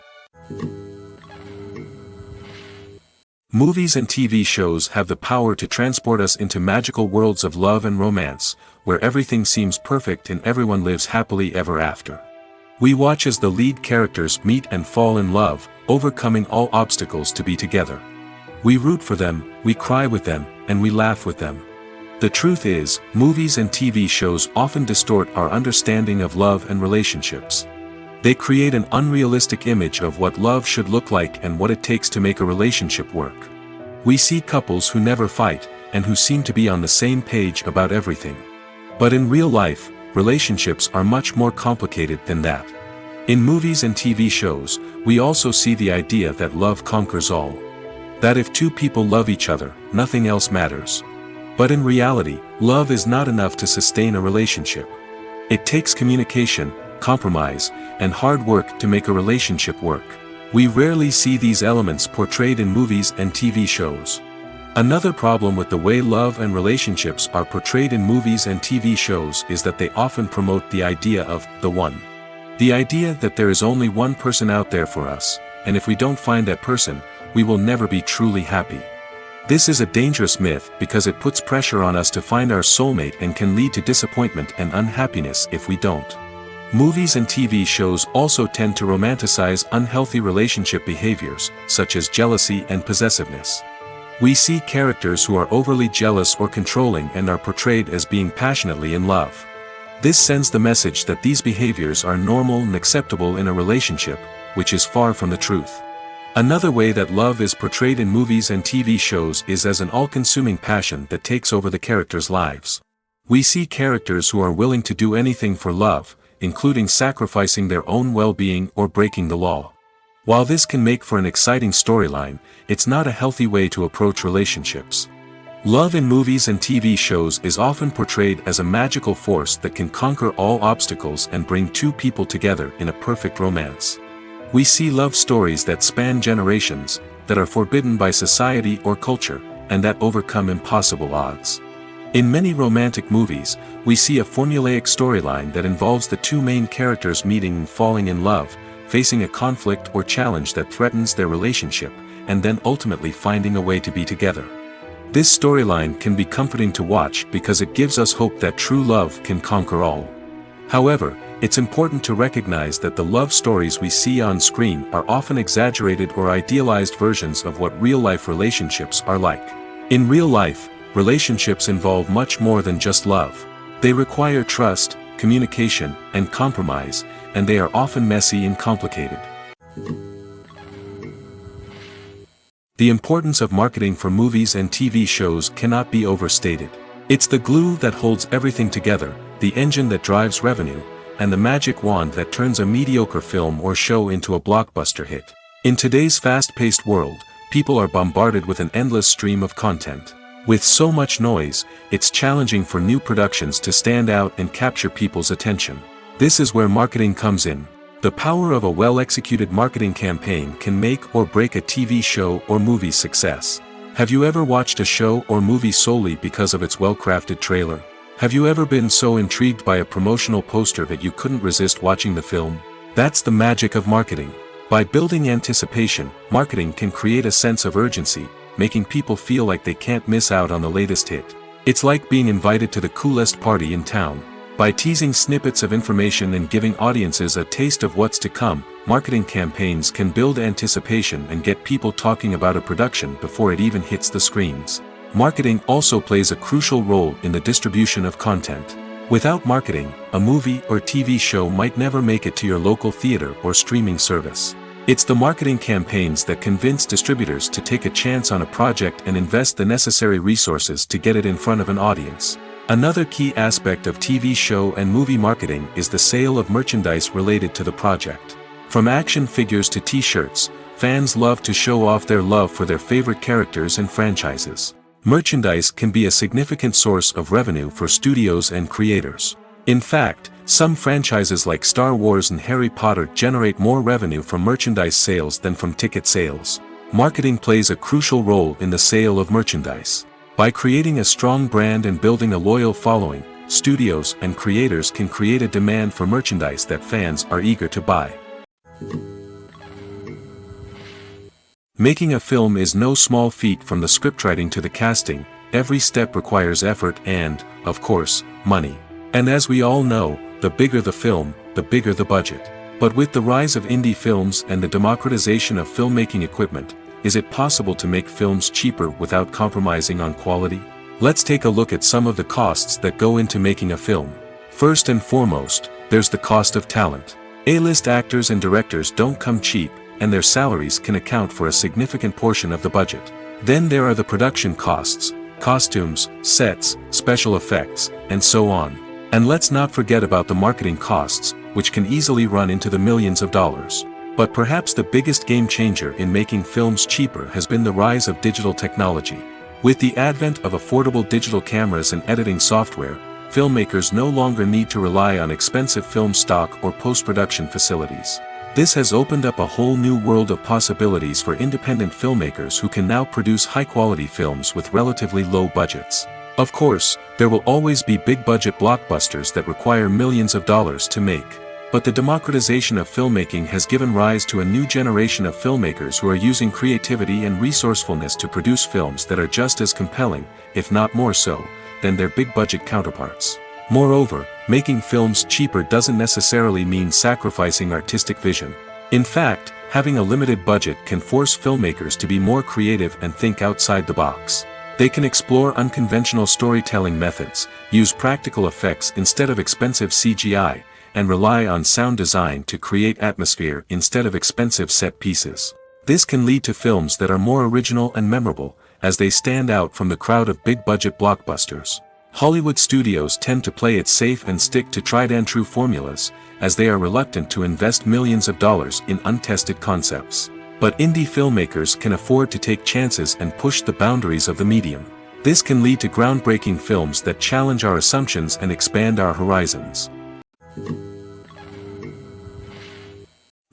Movies and TV shows have the power to transport us into magical worlds of love and romance, where everything seems perfect and everyone lives happily ever after. We watch as the lead characters meet and fall in love, overcoming all obstacles to be together. We root for them, we cry with them, and we laugh with them. The truth is, movies and TV shows often distort our understanding of love and relationships. They create an unrealistic image of what love should look like and what it takes to make a relationship work. We see couples who never fight, and who seem to be on the same page about everything. But in real life, relationships are much more complicated than that. In movies and TV shows, we also see the idea that love conquers all. That if two people love each other, nothing else matters. But in reality, love is not enough to sustain a relationship. It takes communication, compromise, and hard work to make a relationship work. We rarely see these elements portrayed in movies and TV shows. Another problem with the way love and relationships are portrayed in movies and TV shows is that they often promote the idea of the one. The idea that there is only one person out there for us, and if we don't find that person, we will never be truly happy. This is a dangerous myth because it puts pressure on us to find our soulmate and can lead to disappointment and unhappiness if we don't. Movies and TV shows also tend to romanticize unhealthy relationship behaviors, such as jealousy and possessiveness. We see characters who are overly jealous or controlling and are portrayed as being passionately in love. This sends the message that these behaviors are normal and acceptable in a relationship, which is far from the truth. Another way that love is portrayed in movies and TV shows is as an all-consuming passion that takes over the characters' lives. We see characters who are willing to do anything for love, including sacrificing their own well-being or breaking the law. While this can make for an exciting storyline, it's not a healthy way to approach relationships. Love in movies and TV shows is often portrayed as a magical force that can conquer all obstacles and bring two people together in a perfect romance. We see love stories that span generations, that are forbidden by society or culture, and that overcome impossible odds. In many romantic movies, we see a formulaic storyline that involves the two main characters meeting and falling in love, facing a conflict or challenge that threatens their relationship, and then ultimately finding a way to be together. This storyline can be comforting to watch because it gives us hope that true love can conquer all. However, it's important to recognize that the love stories we see on screen are often exaggerated or idealized versions of what real-life relationships are like. In real life, relationships involve much more than just love. They require trust, communication, and compromise, and they are often messy and complicated. The importance of marketing for movies and TV shows cannot be overstated. It's the glue that holds everything together, the engine that drives revenue, and the magic wand that turns a mediocre film or show into a blockbuster hit. In today's fast-paced world, people are bombarded with an endless stream of content. With so much noise, it's challenging for new productions to stand out and capture people's attention. This is where marketing comes in. The power of a well-executed marketing campaign can make or break a TV show or movie's success. Have you ever watched a show or movie solely because of its well-crafted trailer? Have you ever been so intrigued by a promotional poster that you couldn't resist watching the film? That's the magic of marketing. By building anticipation, marketing can create a sense of urgency, making people feel like they can't miss out on the latest hit. It's like being invited to the coolest party in town. By teasing snippets of information and giving audiences a taste of what's to come, marketing campaigns can build anticipation and get people talking about a production before it even hits the screens. Marketing also plays a crucial role in the distribution of content. Without marketing, a movie or TV show might never make it to your local theater or streaming service. It's the marketing campaigns that convince distributors to take a chance on a project and invest the necessary resources to get it in front of an audience. Another key aspect of TV show and movie marketing is the sale of merchandise related to the project. From action figures to t-shirts, fans love to show off their love for their favorite characters and franchises. Merchandise can be a significant source of revenue for studios and creators. In fact, some franchises like Star Wars and Harry Potter generate more revenue from merchandise sales than from ticket sales. Marketing plays a crucial role in the sale of merchandise. By creating a strong brand and building a loyal following, studios and creators can create a demand for merchandise that fans are eager to buy. Making a film is no small feat. From the scriptwriting to the casting, every step requires effort and, of course, money. And as we all know, the bigger the film, the bigger the budget. But with the rise of indie films and the democratization of filmmaking equipment, is it possible to make films cheaper without compromising on quality? Let's take a look at some of the costs that go into making a film. First and foremost, there's the cost of talent. A-list actors and directors don't come cheap, and their salaries can account for a significant portion of the budget. Then there are the production costs, costumes, sets, special effects, and so on. And let's not forget about the marketing costs, which can easily run into the millions of dollars. But perhaps the biggest game changer in making films cheaper has been the rise of digital technology. With the advent of affordable digital cameras and editing software, filmmakers no longer need to rely on expensive film stock or post-production facilities. This has opened up a whole new world of possibilities for independent filmmakers who can now produce high-quality films with relatively low budgets. Of course, there will always be big-budget blockbusters that require millions of dollars to make. But the democratization of filmmaking has given rise to a new generation of filmmakers who are using creativity and resourcefulness to produce films that are just as compelling, if not more so, than their big-budget counterparts. Moreover, making films cheaper doesn't necessarily mean sacrificing artistic vision. In fact, having a limited budget can force filmmakers to be more creative and think outside the box. They can explore unconventional storytelling methods, use practical effects instead of expensive CGI, and rely on sound design to create atmosphere instead of expensive set pieces. This can lead to films that are more original and memorable, as they stand out from the crowd of big-budget blockbusters. Hollywood studios tend to play it safe and stick to tried-and-true formulas, as they are reluctant to invest millions of dollars in untested concepts. But indie filmmakers can afford to take chances and push the boundaries of the medium. This can lead to groundbreaking films that challenge our assumptions and expand our horizons.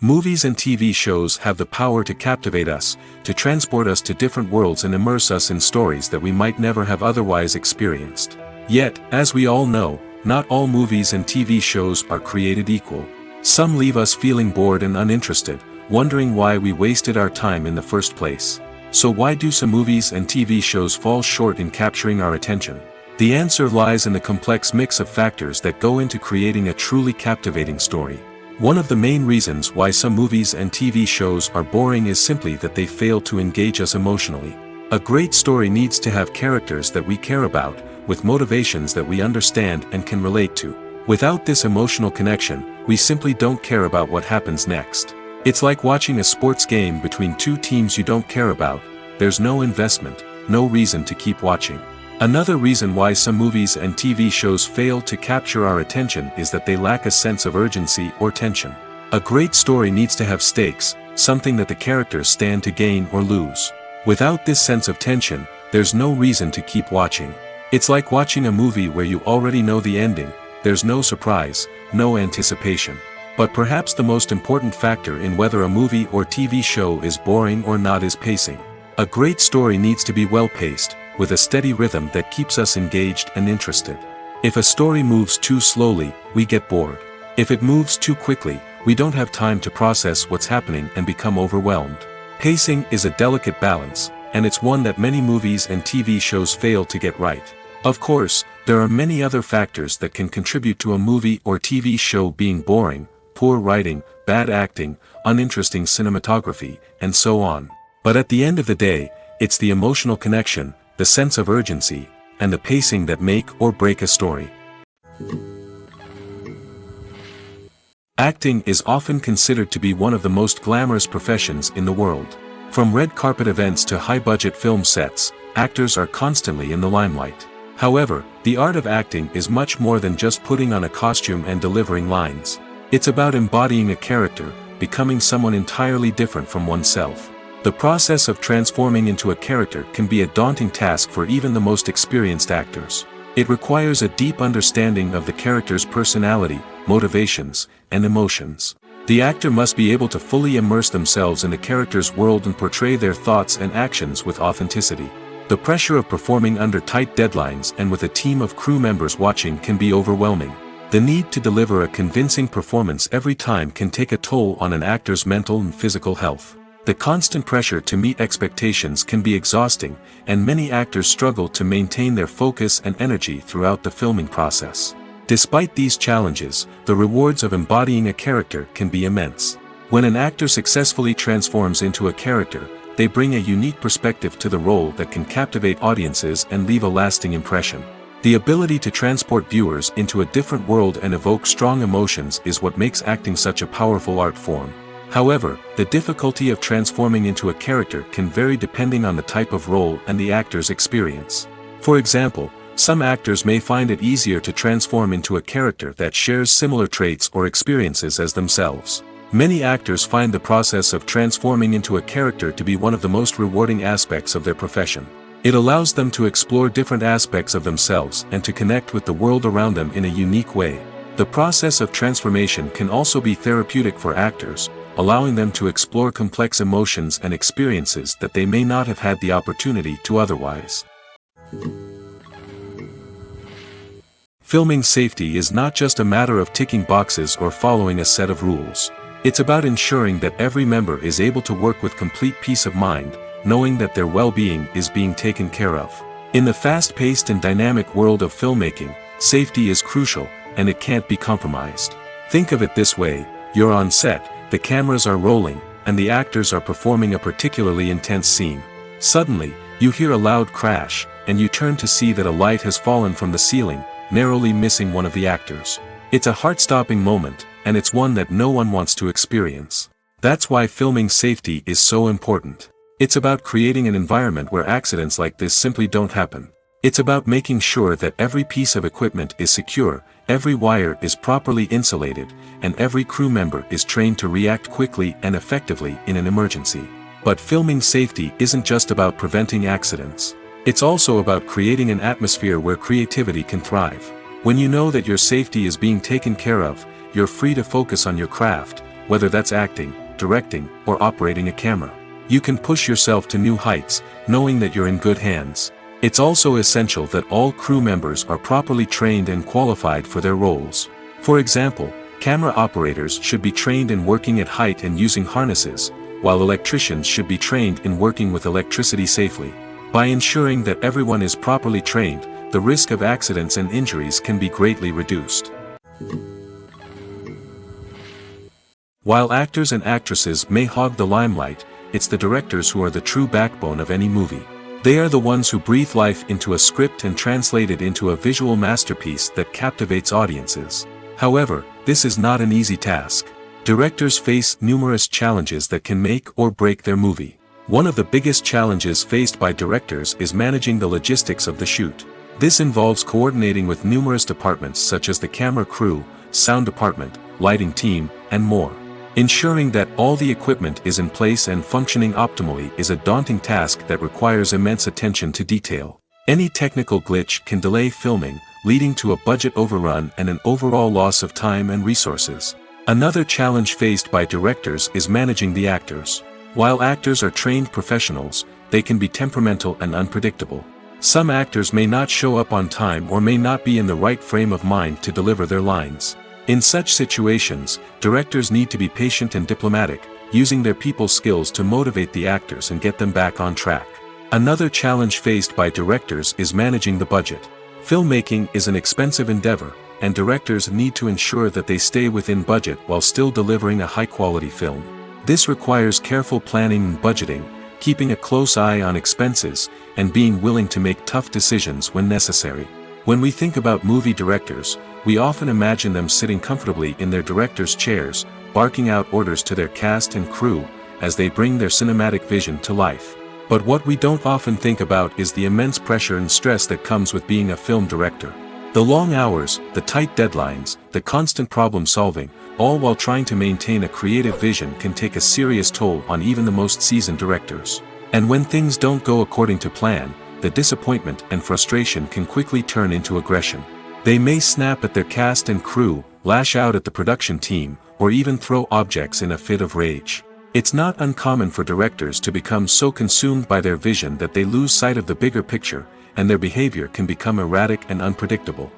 Movies and TV shows have the power to captivate us, to transport us to different worlds and immerse us in stories that we might never have otherwise experienced. Yet, as we all know, not all movies and TV shows are created equal. Some leave us feeling bored and uninterested, wondering why we wasted our time in the first place. So why do some movies and TV shows fall short in capturing our attention? The answer lies in the complex mix of factors that go into creating a truly captivating story. One of the main reasons why some movies and TV shows are boring is simply that they fail to engage us emotionally. A great story needs to have characters that we care about, with motivations that we understand and can relate to. Without this emotional connection, we simply don't care about what happens next. It's like watching a sports game between two teams you don't care about. There's no investment, no reason to keep watching. Another reason why some movies and TV shows fail to capture our attention is that they lack a sense of urgency or tension. A great story needs to have stakes, something that the characters stand to gain or lose. Without this sense of tension, there's no reason to keep watching. It's like watching a movie where you already know the ending. There's no surprise, no anticipation. But perhaps the most important factor in whether a movie or TV show is boring or not is pacing. A great story needs to be well-paced, with a steady rhythm that keeps us engaged and interested. If a story moves too slowly, we get bored. If it moves too quickly, we don't have time to process what's happening and become overwhelmed. Pacing is a delicate balance, and it's one that many movies and TV shows fail to get right. Of course, there are many other factors that can contribute to a movie or TV show being boring: poor writing, bad acting, uninteresting cinematography, and so on. But at the end of the day, it's the emotional connection, the sense of urgency, and the pacing that make or break a story. Acting is often considered to be one of the most glamorous professions in the world. From red carpet events to high-budget film sets, actors are constantly in the limelight. However, the art of acting is much more than just putting on a costume and delivering lines. It's about embodying a character, becoming someone entirely different from oneself. The process of transforming into a character can be a daunting task for even the most experienced actors. It requires a deep understanding of the character's personality, motivations, and emotions. The actor must be able to fully immerse themselves in the character's world and portray their thoughts and actions with authenticity. The pressure of performing under tight deadlines and with a team of crew members watching can be overwhelming. The need to deliver a convincing performance every time can take a toll on an actor's mental and physical health. The constant pressure to meet expectations can be exhausting, and many actors struggle to maintain their focus and energy throughout the filming process. Despite these challenges, the rewards of embodying a character can be immense. When an actor successfully transforms into a character, they bring a unique perspective to the role that can captivate audiences and leave a lasting impression. The ability to transport viewers into a different world and evoke strong emotions is what makes acting such a powerful art form. However, the difficulty of transforming into a character can vary depending on the type of role and the actor's experience. For example, some actors may find it easier to transform into a character that shares similar traits or experiences as themselves. Many actors find the process of transforming into a character to be one of the most rewarding aspects of their profession. It allows them to explore different aspects of themselves and to connect with the world around them in a unique way. The process of transformation can also be therapeutic for actors, allowing them to explore complex emotions and experiences that they may not have had the opportunity to otherwise. Filming safety is not just a matter of ticking boxes or following a set of rules. It's about ensuring that every member is able to work with complete peace of mind, knowing that their well-being is being taken care of. In the fast-paced and dynamic world of filmmaking, safety is crucial, and it can't be compromised. Think of it this way: you're on set, the cameras are rolling, and the actors are performing a particularly intense scene. Suddenly, you hear a loud crash, and you turn to see that a light has fallen from the ceiling, narrowly missing one of the actors. It's a heart-stopping moment, and it's one that no one wants to experience. That's why filming safety is so important. It's about creating an environment where accidents like this simply don't happen. It's about making sure that every piece of equipment is secure, every wire is properly insulated, and every crew member is trained to react quickly and effectively in an emergency. But filming safety isn't just about preventing accidents. It's also about creating an atmosphere where creativity can thrive. When you know that your safety is being taken care of, you're free to focus on your craft, whether that's acting, directing, or operating a camera. You can push yourself to new heights, knowing that you're in good hands. It's also essential that all crew members are properly trained and qualified for their roles. For example, camera operators should be trained in working at height and using harnesses, while electricians should be trained in working with electricity safely. By ensuring that everyone is properly trained, the risk of accidents and injuries can be greatly reduced. While actors and actresses may hog the limelight, it's the directors who are the true backbone of any movie. They are the ones who breathe life into a script and translate it into a visual masterpiece that captivates audiences. However, this is not an easy task. Directors face numerous challenges that can make or break their movie. One of the biggest challenges faced by directors is managing the logistics of the shoot. This involves coordinating with numerous departments such as the camera crew, sound department, lighting team, and more. Ensuring that all the equipment is in place and functioning optimally is a daunting task that requires immense attention to detail. Any technical glitch can delay filming, leading to a budget overrun and an overall loss of time and resources. Another challenge faced by directors is managing the actors. While actors are trained professionals, they can be temperamental and unpredictable. Some actors may not show up on time or may not be in the right frame of mind to deliver their lines. In such situations, directors need to be patient and diplomatic, using their people skills to motivate the actors and get them back on track. Another challenge faced by directors is managing the budget. Filmmaking is an expensive endeavor, and directors need to ensure that they stay within budget while still delivering a high-quality film. This requires careful planning and budgeting, keeping a close eye on expenses, and being willing to make tough decisions when necessary. When we think about movie directors, we often imagine them sitting comfortably in their director's chairs, barking out orders to their cast and crew, as they bring their cinematic vision to life. But what we don't often think about is the immense pressure and stress that comes with being a film director. The long hours, the tight deadlines, the constant problem solving, all while trying to maintain a creative vision can take a serious toll on even the most seasoned directors. And when things don't go according to plan, the disappointment and frustration can quickly turn into aggression. They may snap at their cast and crew, lash out at the production team, or even throw objects in a fit of rage. It's not uncommon for directors to become so consumed by their vision that they lose sight of the bigger picture, and their behavior can become erratic and unpredictable.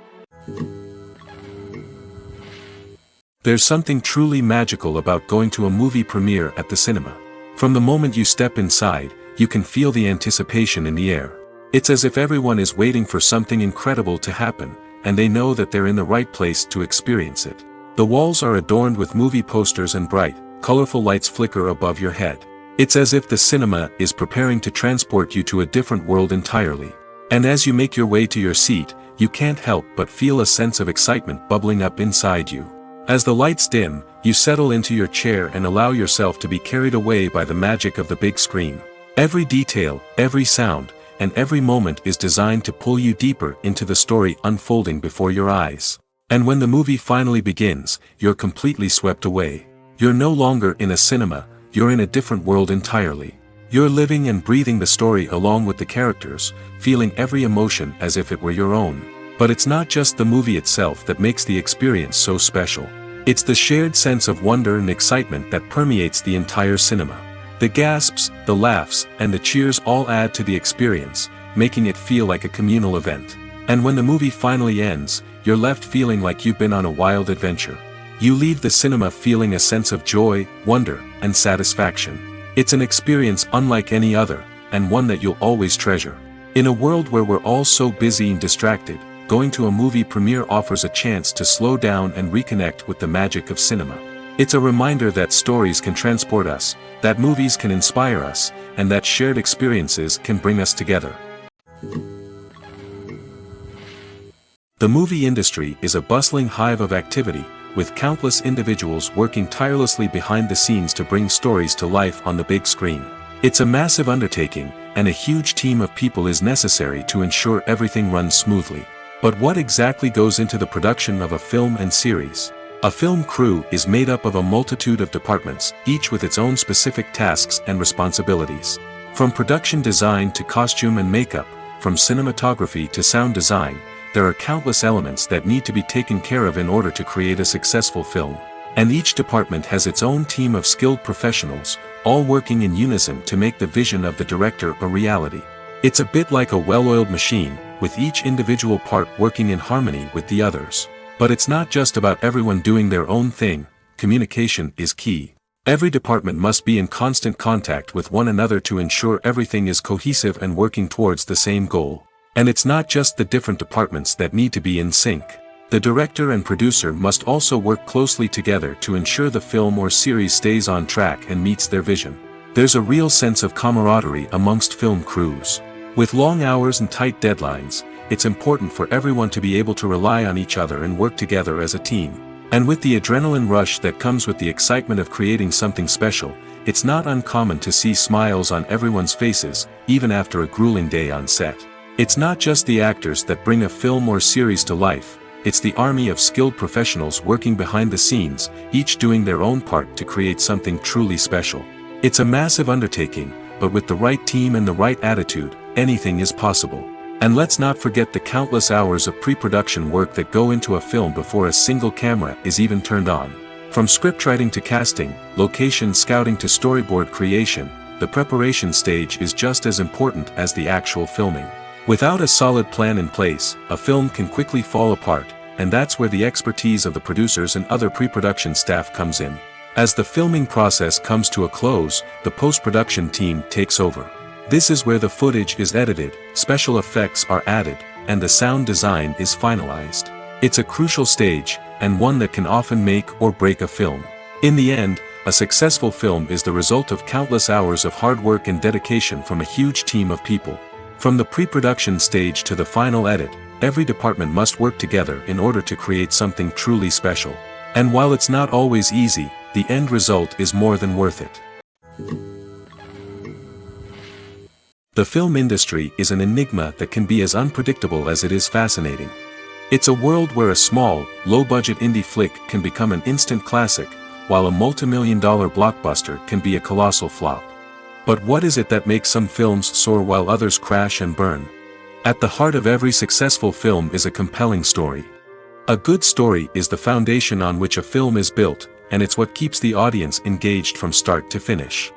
There's something truly magical about going to a movie premiere at the cinema. From the moment you step inside, you can feel the anticipation in the air. It's as if everyone is waiting for something incredible to happen, and they know that they're in the right place to experience it. The walls are adorned with movie posters and bright, colorful lights flicker above your head. It's as if the cinema is preparing to transport you to a different world entirely. And as you make your way to your seat, you can't help but feel a sense of excitement bubbling up inside you. As the lights dim, you settle into your chair and allow yourself to be carried away by the magic of the big screen. Every detail, every sound, and every moment is designed to pull you deeper into the story unfolding before your eyes. And when the movie finally begins, you're completely swept away. You're no longer in a cinema, you're in a different world entirely. You're living and breathing the story along with the characters, feeling every emotion as if it were your own. But it's not just the movie itself that makes the experience so special. It's the shared sense of wonder and excitement that permeates the entire cinema. The gasps, the laughs, and the cheers all add to the experience, making it feel like a communal event. And when the movie finally ends, you're left feeling like you've been on a wild adventure. You leave the cinema feeling a sense of joy, wonder, and satisfaction. It's an experience unlike any other, and one that you'll always treasure. In a world where we're all so busy and distracted, going to a movie premiere offers a chance to slow down and reconnect with the magic of cinema. It's a reminder that stories can transport us, that movies can inspire us, and that shared experiences can bring us together. The movie industry is a bustling hive of activity, with countless individuals working tirelessly behind the scenes to bring stories to life on the big screen. It's a massive undertaking, and a huge team of people is necessary to ensure everything runs smoothly. But what exactly goes into the production of a film and series? A film crew is made up of a multitude of departments, each with its own specific tasks and responsibilities. From production design to costume and makeup, from cinematography to sound design, there are countless elements that need to be taken care of in order to create a successful film. And each department has its own team of skilled professionals, all working in unison to make the vision of the director a reality. It's a bit like a well-oiled machine, with each individual part working in harmony with the others. But it's not just about everyone doing their own thing. Communication is key. Every department must be in constant contact with one another to ensure everything is cohesive and working towards the same goal. And it's not just the different departments that need to be in sync. The director and producer must also work closely together to ensure the film or series stays on track and meets their vision. There's a real sense of camaraderie amongst film crews. With long hours and tight deadlines, it's important for everyone to be able to rely on each other and work together as a team. And with the adrenaline rush that comes with the excitement of creating something special, it's not uncommon to see smiles on everyone's faces, even after a grueling day on set. It's not just the actors that bring a film or series to life, it's the army of skilled professionals working behind the scenes, each doing their own part to create something truly special. It's a massive undertaking, but with the right team and the right attitude, anything is possible. And let's not forget the countless hours of pre-production work that go into a film before a single camera is even turned on. From scriptwriting to casting, location scouting to storyboard creation, the preparation stage is just as important as the actual filming. Without a solid plan in place, a film can quickly fall apart, and that's where the expertise of the producers and other pre-production staff comes in. As the filming process comes to a close, the post-production team takes over. This is where the footage is edited, special effects are added, and the sound design is finalized. It's a crucial stage, and one that can often make or break a film. In the end, a successful film is the result of countless hours of hard work and dedication from a huge team of people. From the pre-production stage to the final edit, every department must work together in order to create something truly special. And while it's not always easy, the end result is more than worth it. The film industry is an enigma that can be as unpredictable as it is fascinating. It's a world where a small, low-budget indie flick can become an instant classic, while a multi-million-dollar blockbuster can be a colossal flop. But what is it that makes some films soar while others crash and burn? At the heart of every successful film is a compelling story. A good story is the foundation on which a film is built, and it's what keeps the audience engaged from start to finish.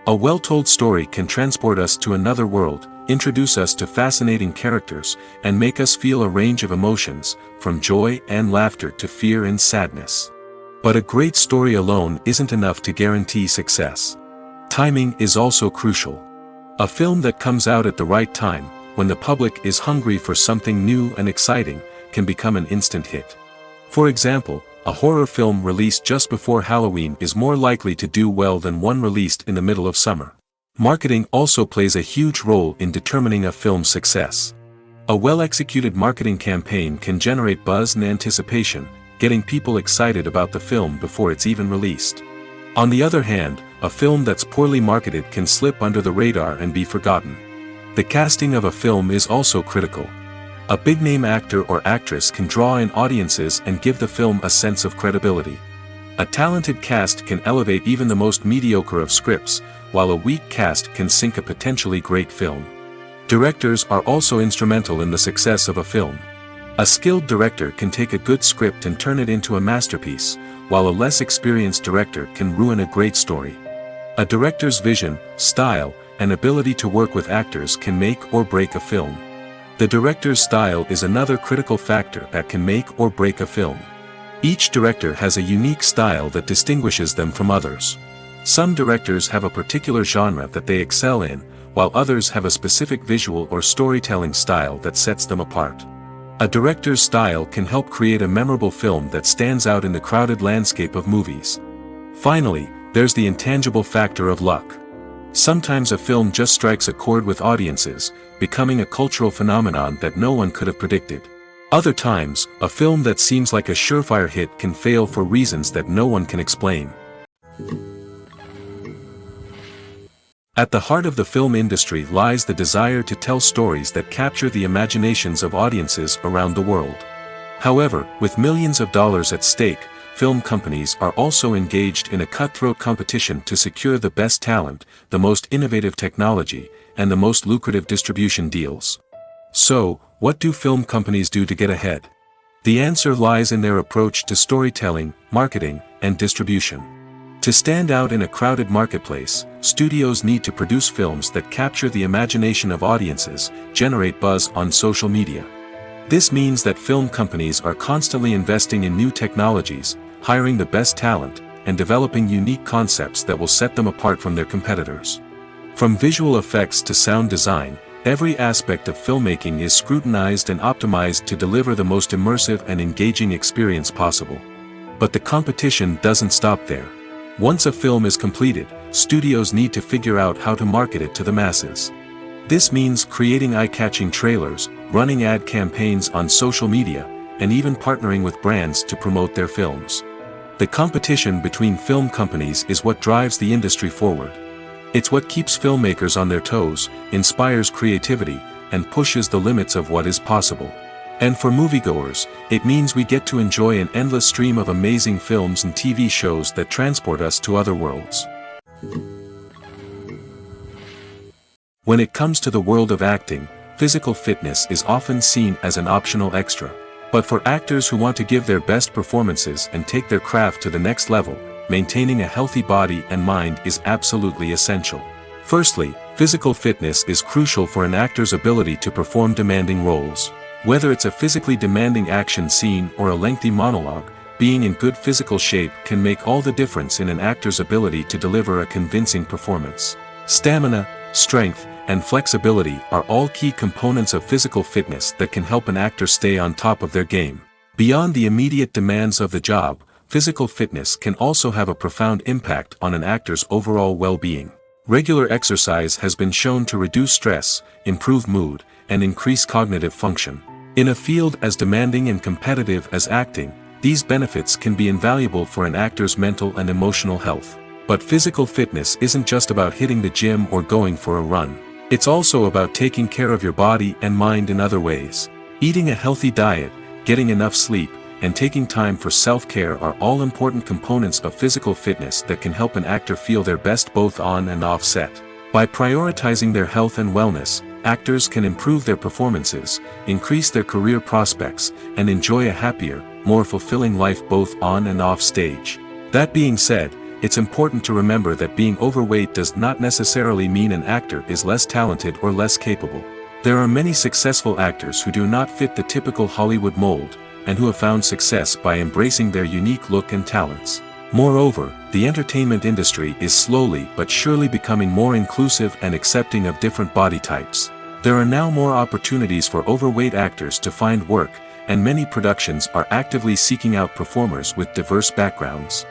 A well-told story can transport us to another world, introduce us to fascinating characters, and make us feel a range of emotions, from joy and laughter to fear and sadness. But a great story alone isn't enough to guarantee success. Timing is also crucial. A film that comes out at the right time, when the public is hungry for something new and exciting, can become an instant hit. For example, a horror film released just before Halloween is more likely to do well than one released in the middle of summer. Marketing also plays a huge role in determining a film's success. A well-executed marketing campaign can generate buzz and anticipation, getting people excited about the film before it's even released. On the other hand, a film that's poorly marketed can slip under the radar and be forgotten. The casting of a film is also critical. A big-name actor or actress can draw in audiences and give the film a sense of credibility. A talented cast can elevate even the most mediocre of scripts, while a weak cast can sink a potentially great film. Directors are also instrumental in the success of a film. A skilled director can take a good script and turn it into a masterpiece, while a less experienced director can ruin a great story. A director's vision, style, and ability to work with actors can make or break a film. The director's style is another critical factor that can make or break a film. Each director has a unique style that distinguishes them from others. Some directors have a particular genre that they excel in, while others have a specific visual or storytelling style that sets them apart. A director's style can help create a memorable film that stands out in the crowded landscape of movies. Finally, there's the intangible factor of luck. Sometimes a film just strikes a chord with audiences, becoming a cultural phenomenon that no one could have predicted. Other times, a film that seems like a surefire hit can fail for reasons that no one can explain. At the heart of the film industry lies the desire to tell stories that capture the imaginations of audiences around the world. However, with millions of dollars at stake, film companies are also engaged in a cutthroat competition to secure the best talent, the most innovative technology, and the most lucrative distribution deals. So, what do film companies do to get ahead? The answer lies in their approach to storytelling, marketing, and distribution. To stand out in a crowded marketplace, studios need to produce films that capture the imagination of audiences, generate buzz on social media. This means that film companies are constantly investing in new technologies, hiring the best talent, and developing unique concepts that will set them apart from their competitors. From visual effects to sound design, every aspect of filmmaking is scrutinized and optimized to deliver the most immersive and engaging experience possible. But the competition doesn't stop there. Once a film is completed, studios need to figure out how to market it to the masses. This means creating eye-catching trailers, running ad campaigns on social media, and even partnering with brands to promote their films. The competition between film companies is what drives the industry forward. It's what keeps filmmakers on their toes, inspires creativity, and pushes the limits of what is possible. And for moviegoers, it means we get to enjoy an endless stream of amazing films and TV shows that transport us to other worlds. When it comes to the world of acting, physical fitness is often seen as an optional extra. But for actors who want to give their best performances and take their craft to the next level, maintaining a healthy body and mind is absolutely essential. Firstly, physical fitness is crucial for an actor's ability to perform demanding roles. Whether it's a physically demanding action scene or a lengthy monologue, being in good physical shape can make all the difference in an actor's ability to deliver a convincing performance. Stamina, strength, and flexibility are all key components of physical fitness that can help an actor stay on top of their game. Beyond the immediate demands of the job, physical fitness can also have a profound impact on an actor's overall well-being. Regular exercise has been shown to reduce stress, improve mood, and increase cognitive function. In a field as demanding and competitive as acting, these benefits can be invaluable for an actor's mental and emotional health. But physical fitness isn't just about hitting the gym or going for a run. It's also about taking care of your body and mind in other ways. Eating a healthy diet, getting enough sleep, and taking time for self-care are all important components of physical fitness that can help an actor feel their best both on and off set. By prioritizing their health and wellness, actors can improve their performances, increase their career prospects, and enjoy a happier, more fulfilling life both on and off stage. That being said, it's important to remember that being overweight does not necessarily mean an actor is less talented or less capable. There are many successful actors who do not fit the typical Hollywood mold, and who have found success by embracing their unique look and talents. Moreover, the entertainment industry is slowly but surely becoming more inclusive and accepting of different body types. There are now more opportunities for overweight actors to find work, and many productions are actively seeking out performers with diverse backgrounds.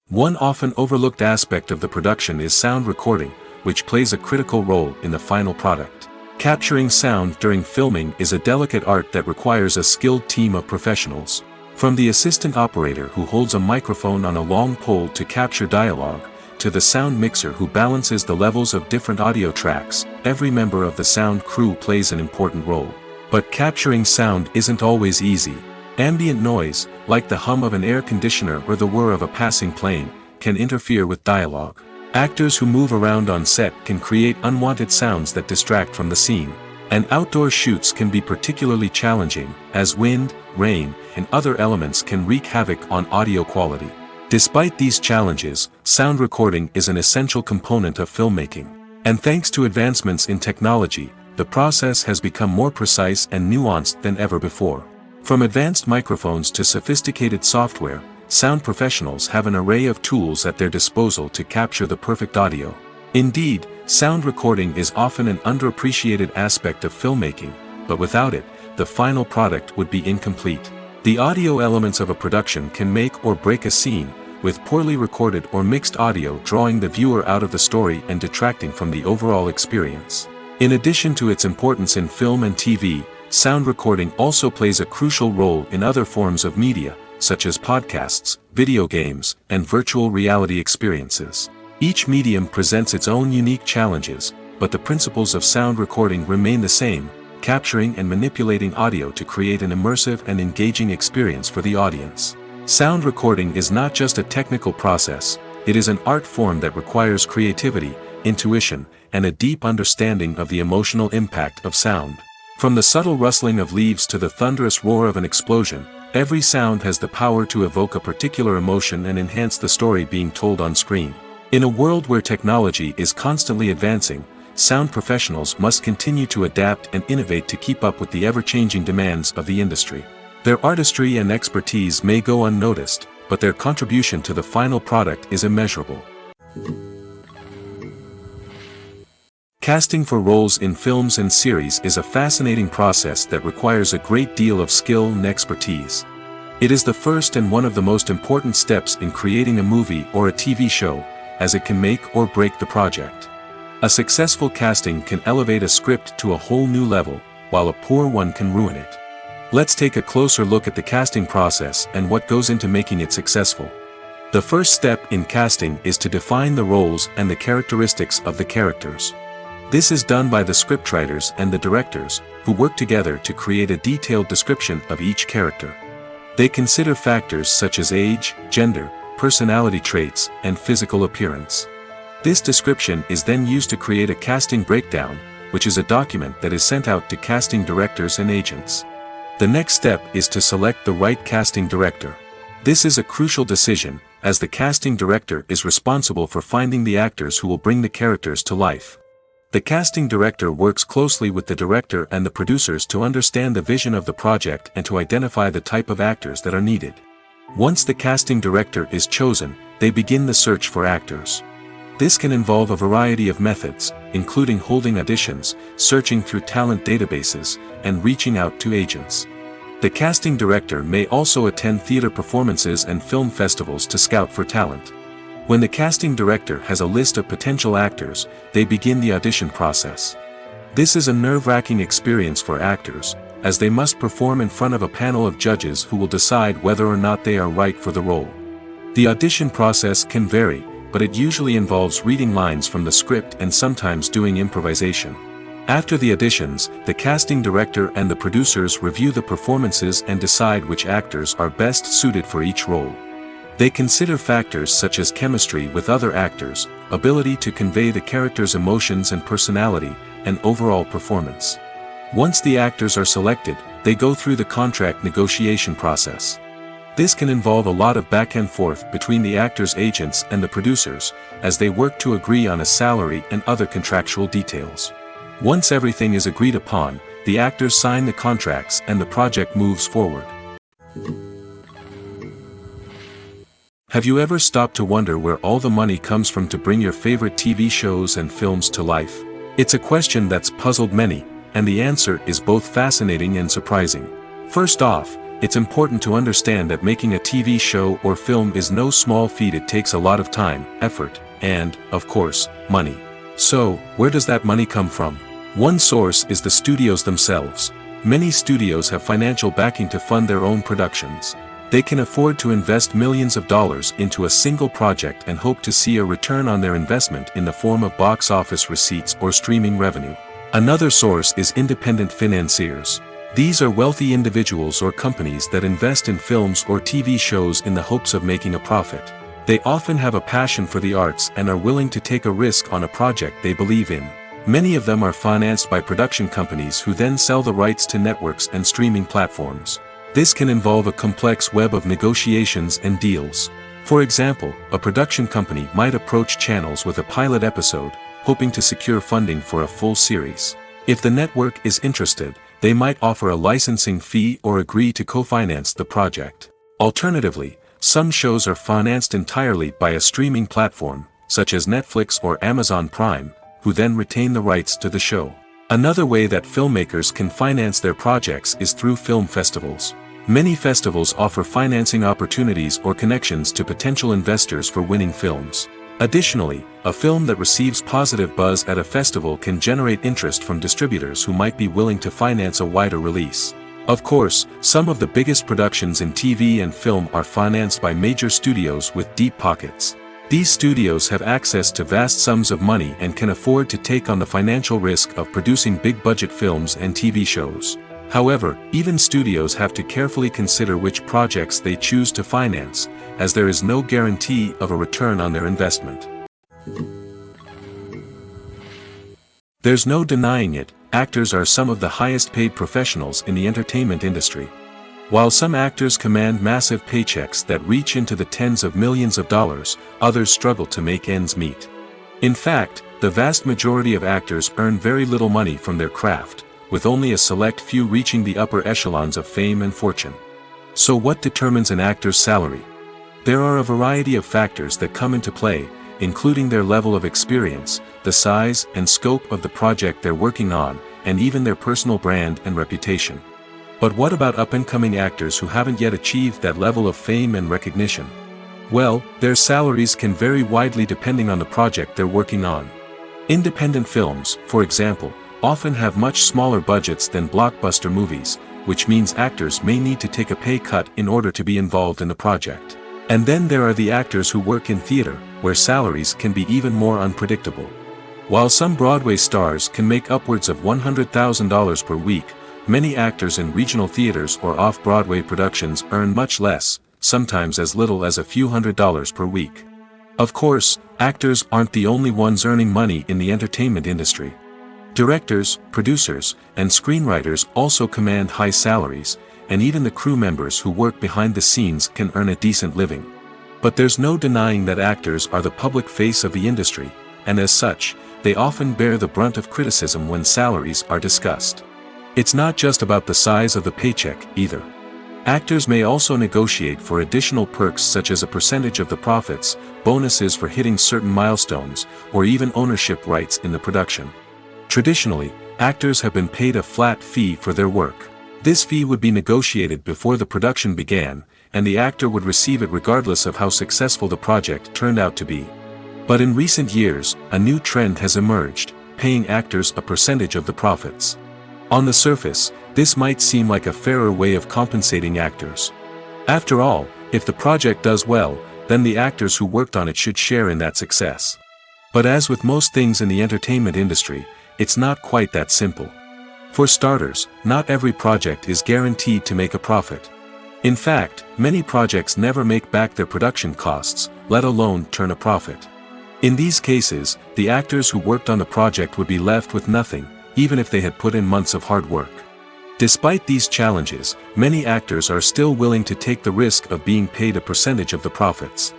One often overlooked aspect of the production is sound recording, which plays a critical role in the final product. Capturing sound during filming is a delicate art that requires a skilled team of professionals. From the assistant operator who holds a microphone on a long pole to capture dialogue, to the sound mixer who balances the levels of different audio tracks, every member of the sound crew plays an important role. But capturing sound isn't always easy. Ambient noise, like the hum of an air conditioner or the whir of a passing plane, can interfere with dialogue. Actors who move around on set can create unwanted sounds that distract from the scene. And outdoor shoots can be particularly challenging, as wind, rain, and other elements can wreak havoc on audio quality. Despite these challenges, sound recording is an essential component of filmmaking. And thanks to advancements in technology, the process has become more precise and nuanced than ever before. From advanced microphones to sophisticated software, sound professionals have an array of tools at their disposal to capture the perfect audio. Indeed, sound recording is often an underappreciated aspect of filmmaking, but without it, the final product would be incomplete. The audio elements of a production can make or break a scene, with poorly recorded or mixed audio drawing the viewer out of the story and detracting from the overall experience. In addition to its importance in film and TV, sound recording also plays a crucial role in other forms of media, such as podcasts, video games, and virtual reality experiences. Each medium presents its own unique challenges, but the principles of sound recording remain the same, capturing and manipulating audio to create an immersive and engaging experience for the audience. Sound recording is not just a technical process, it is an art form that requires creativity, intuition, and a deep understanding of the emotional impact of sound. From the subtle rustling of leaves to the thunderous roar of an explosion, every sound has the power to evoke a particular emotion and enhance the story being told on screen. In a world where technology is constantly advancing, sound professionals must continue to adapt and innovate to keep up with the ever-changing demands of the industry. Their artistry and expertise may go unnoticed, but their contribution to the final product is immeasurable. Casting for roles in films and series is a fascinating process that requires a great deal of skill and expertise. It is the first and one of the most important steps in creating a movie or a TV show, as it can make or break the project. A successful casting can elevate a script to a whole new level, while a poor one can ruin it. Let's take a closer look at the casting process and what goes into making it successful. The first step in casting is to define the roles and the characteristics of the characters. This is done by the scriptwriters and the directors, who work together to create a detailed description of each character. They consider factors such as age, gender, personality traits, and physical appearance. This description is then used to create a casting breakdown, which is a document that is sent out to casting directors and agents. The next step is to select the right casting director. This is a crucial decision, as the casting director is responsible for finding the actors who will bring the characters to life. The casting director works closely with the director and the producers to understand the vision of the project and to identify the type of actors that are needed. Once the casting director is chosen, they begin the search for actors. This can involve a variety of methods, including holding auditions, searching through talent databases, and reaching out to agents. The casting director may also attend theater performances and film festivals to scout for talent. When the casting director has a list of potential actors, they begin the audition process. This is a nerve-wracking experience for actors, as they must perform in front of a panel of judges who will decide whether or not they are right for the role. The audition process can vary, but it usually involves reading lines from the script and sometimes doing improvisation. After the auditions, the casting director and the producers review the performances and decide which actors are best suited for each role. They consider factors such as chemistry with other actors, ability to convey the character's emotions and personality, and overall performance. Once the actors are selected, they go through the contract negotiation process. This can involve a lot of back and forth between the actors' agents and the producers, as they work to agree on a salary and other contractual details. Once everything is agreed upon, the actors sign the contracts and the project moves forward. Have you ever stopped to wonder where all the money comes from to bring your favorite TV shows and films to life? It's a question that's puzzled many, and the answer is both fascinating and surprising. First off, it's important to understand that making a TV show or film is no small feat. It takes a lot of time, effort, and, of course, money. So, where does that money come from? One source is the studios themselves. Many studios have financial backing to fund their own productions. They can afford to invest millions of dollars into a single project and hope to see a return on their investment in the form of box office receipts or streaming revenue. Another source is independent financiers. These are wealthy individuals or companies that invest in films or TV shows in the hopes of making a profit. They often have a passion for the arts and are willing to take a risk on a project they believe in. Many of them are financed by production companies who then sell the rights to networks and streaming platforms. This can involve a complex web of negotiations and deals. For example, a production company might approach channels with a pilot episode, hoping to secure funding for a full series. If the network is interested, they might offer a licensing fee or agree to co-finance the project. Alternatively, some shows are financed entirely by a streaming platform, such as Netflix or Amazon Prime, who then retain the rights to the show. Another way that filmmakers can finance their projects is through film festivals. Many festivals offer financing opportunities or connections to potential investors for winning films. Additionally, a film that receives positive buzz at a festival can generate interest from distributors who might be willing to finance a wider release. Of course, some of the biggest productions in TV and film are financed by major studios with deep pockets. These studios have access to vast sums of money and can afford to take on the financial risk of producing big-budget films and TV shows. However, even studios have to carefully consider which projects they choose to finance, as there is no guarantee of a return on their investment. There's no denying it, actors are some of the highest paid professionals in the entertainment industry. While some actors command massive paychecks that reach into the tens of millions of dollars, others struggle to make ends meet. In fact, the vast majority of actors earn very little money from their craft, with only a select few reaching the upper echelons of fame and fortune. So what determines an actor's salary? There are a variety of factors that come into play, including their level of experience, the size and scope of the project they're working on, and even their personal brand and reputation. But what about up-and-coming actors who haven't yet achieved that level of fame and recognition? Well, their salaries can vary widely depending on the project they're working on. Independent films, for example, often have much smaller budgets than blockbuster movies, which means actors may need to take a pay cut in order to be involved in the project. And then there are the actors who work in theater, where salaries can be even more unpredictable. While some Broadway stars can make upwards of $100,000 per week, many actors in regional theaters or off-Broadway productions earn much less, sometimes as little as a few $100s per week. Of course, actors aren't the only ones earning money in the entertainment industry. Directors, producers, and screenwriters also command high salaries, and even the crew members who work behind the scenes can earn a decent living. But there's no denying that actors are the public face of the industry, and as such, they often bear the brunt of criticism when salaries are discussed. It's not just about the size of the paycheck, either. Actors may also negotiate for additional perks such as a percentage of the profits, bonuses for hitting certain milestones, or even ownership rights in the production. Traditionally, actors have been paid a flat fee for their work. This fee would be negotiated before the production began, and the actor would receive it regardless of how successful the project turned out to be. But in recent years, a new trend has emerged, paying actors a percentage of the profits. On the surface, this might seem like a fairer way of compensating actors. After all, if the project does well, then the actors who worked on it should share in that success. But as with most things in the entertainment industry, it's not quite that simple. For starters, not every project is guaranteed to make a profit. In fact, many projects never make back their production costs, let alone turn a profit. In these cases, the actors who worked on the project would be left with nothing, even if they had put in months of hard work. Despite these challenges, many actors are still willing to take the risk of being paid a percentage of the profits.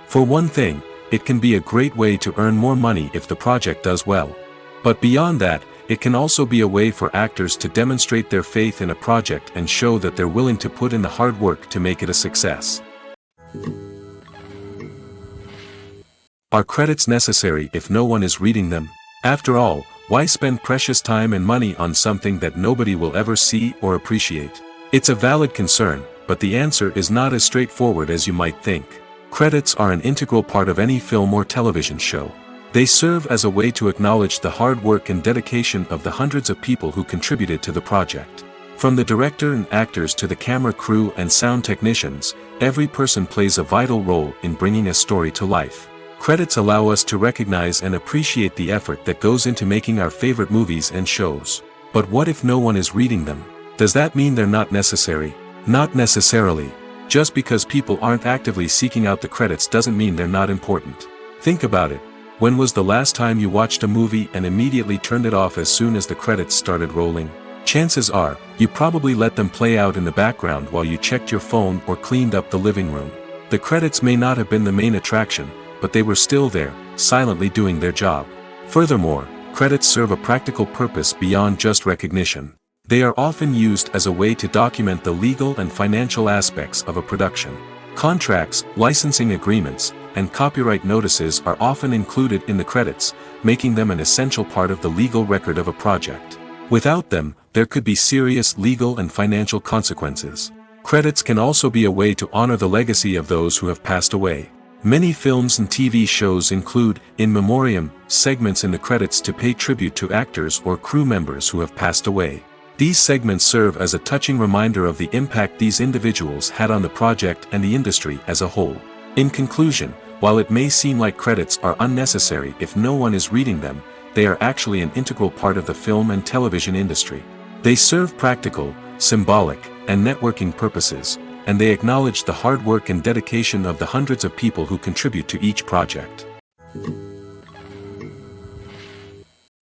For one thing, it can be a great way to earn more money if the project does well. But beyond that, it can also be a way for actors to demonstrate their faith in a project and show that they're willing to put in the hard work to make it a success. Are credits necessary if no one is reading them? After all, why spend precious time and money on something that nobody will ever see or appreciate? It's a valid concern, but the answer is not as straightforward as you might think. Credits are an integral part of any film or television show. They serve as a way to acknowledge the hard work and dedication of the hundreds of people who contributed to the project. From the director and actors to the camera crew and sound technicians, every person plays a vital role in bringing a story to life. Credits allow us to recognize and appreciate the effort that goes into making our favorite movies and shows. But what if no one is reading them? Does that mean they're not necessary? Not necessarily. Just because people aren't actively seeking out the credits doesn't mean they're not important. Think about it. When was the last time you watched a movie and immediately turned it off as soon as the credits started rolling? Chances are, you probably let them play out in the background while you checked your phone or cleaned up the living room. The credits may not have been the main attraction, but they were still there, silently doing their job. Furthermore, credits serve a practical purpose beyond just recognition. They are often used as a way to document the legal and financial aspects of a production. Contracts, licensing agreements, and copyright notices are often included in the credits, making them an essential part of the legal record of a project. Without them, there could be serious legal and financial consequences. Credits can also be a way to honor the legacy of those who have passed away. Many films and TV shows include, in memoriam, segments in the credits to pay tribute to actors or crew members who have passed away. These segments serve as a touching reminder of the impact these individuals had on the project and the industry as a whole. In conclusion, while it may seem like credits are unnecessary if no one is reading them, they are actually an integral part of the film and television industry. They serve practical, symbolic, and networking purposes, and they acknowledge the hard work and dedication of the hundreds of people who contribute to each project.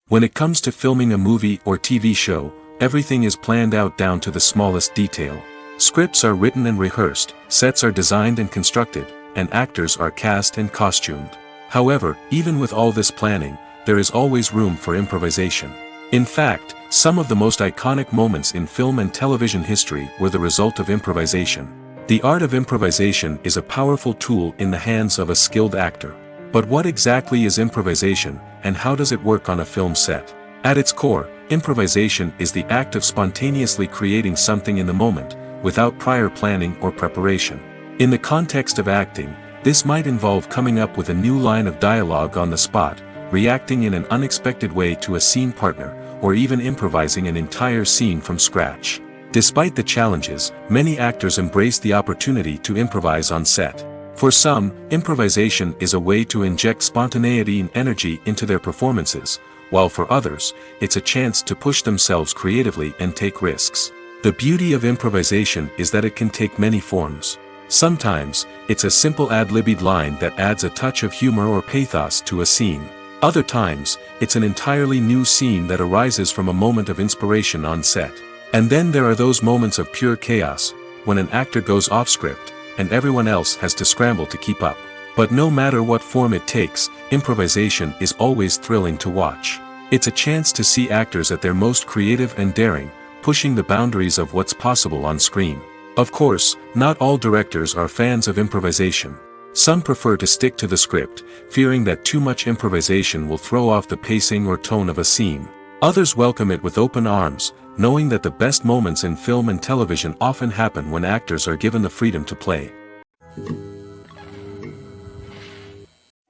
When it comes to filming a movie or TV show, everything is planned out down to the smallest detail. Scripts are written and rehearsed, sets are designed and constructed, and actors are cast and costumed. However, even with all this planning, there is always room for improvisation. In fact, some of the most iconic moments in film and television history were the result of improvisation. The art of improvisation is a powerful tool in the hands of a skilled actor. But what exactly is improvisation, and how does it work on a film set? At its core, improvisation is the act of spontaneously creating something in the moment, without prior planning or preparation. In the context of acting, this might involve coming up with a new line of dialogue on the spot, reacting in an unexpected way to a scene partner, or even improvising an entire scene from scratch. Despite the challenges, many actors embrace the opportunity to improvise on set. For some, improvisation is a way to inject spontaneity and energy into their performances, while for others, it's a chance to push themselves creatively and take risks. The beauty of improvisation is that it can take many forms. Sometimes, it's a simple ad-libbed line that adds a touch of humor or pathos to a scene. Other times, it's an entirely new scene that arises from a moment of inspiration on set. And then there are those moments of pure chaos, when an actor goes off script, and everyone else has to scramble to keep up. But no matter what form it takes, improvisation is always thrilling to watch. It's a chance to see actors at their most creative and daring, pushing the boundaries of what's possible on screen. Of course, not all directors are fans of improvisation. Some prefer to stick to the script, fearing that too much improvisation will throw off the pacing or tone of a scene. Others welcome it with open arms, knowing that the best moments in film and television often happen when actors are given the freedom to play.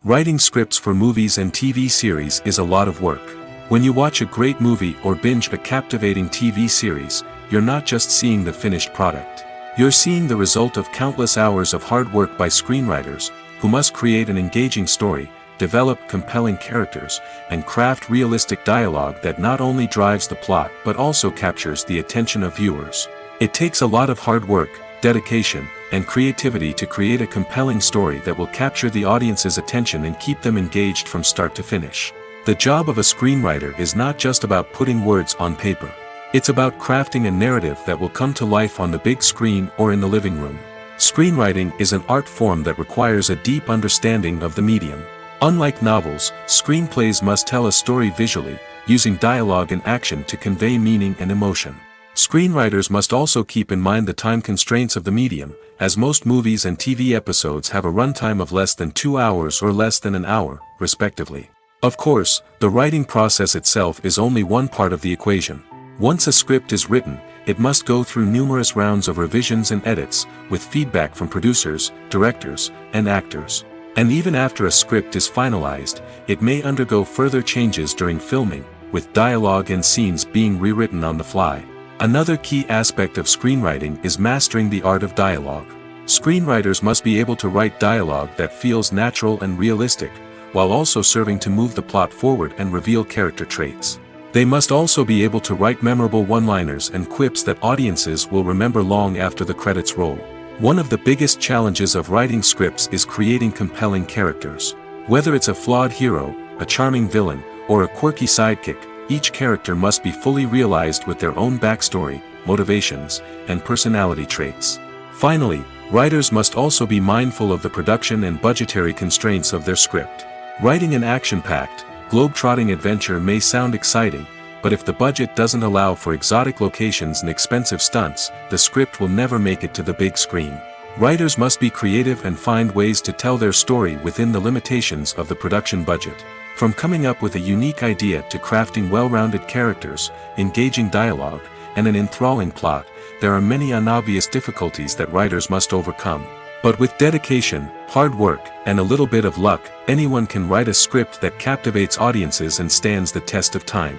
Writing scripts for movies and TV series is a lot of work. When you watch a great movie or binge a captivating TV series, you're not just seeing the finished product. You're seeing the result of countless hours of hard work by screenwriters, who must create an engaging story, develop compelling characters, and craft realistic dialogue that not only drives the plot but also captures the attention of viewers. It takes a lot of hard work, dedication, and creativity to create a compelling story that will capture the audience's attention and keep them engaged from start to finish. The job of a screenwriter is not just about putting words on paper. It's about crafting a narrative that will come to life on the big screen or in the living room. Screenwriting is an art form that requires a deep understanding of the medium. Unlike novels, screenplays must tell a story visually, using dialogue and action to convey meaning and emotion. Screenwriters must also keep in mind the time constraints of the medium, as most movies and TV episodes have a runtime of less than 2 hours or less than an hour, respectively. Of course, the writing process itself is only one part of the equation. Once a script is written, it must go through numerous rounds of revisions and edits, with feedback from producers, directors, and actors. And even after a script is finalized, it may undergo further changes during filming, with dialogue and scenes being rewritten on the fly. Another key aspect of screenwriting is mastering the art of dialogue. Screenwriters must be able to write dialogue that feels natural and realistic, while also serving to move the plot forward and reveal character traits. They must also be able to write memorable one-liners and quips that audiences will remember long after the credits roll. One of the biggest challenges of writing scripts is creating compelling characters. Whether it's a flawed hero, a charming villain, or a quirky sidekick, each character must be fully realized with their own backstory, motivations, and personality traits. Finally, writers must also be mindful of the production and budgetary constraints of their script. Writing an action-packed, globe-trotting adventure may sound exciting, but if the budget doesn't allow for exotic locations and expensive stunts, the script will never make it to the big screen. Writers must be creative and find ways to tell their story within the limitations of the production budget. From coming up with a unique idea to crafting well-rounded characters, engaging dialogue, and an enthralling plot, there are many unobvious difficulties that writers must overcome. But with dedication, hard work, and a little bit of luck, anyone can write a script that captivates audiences and stands the test of time.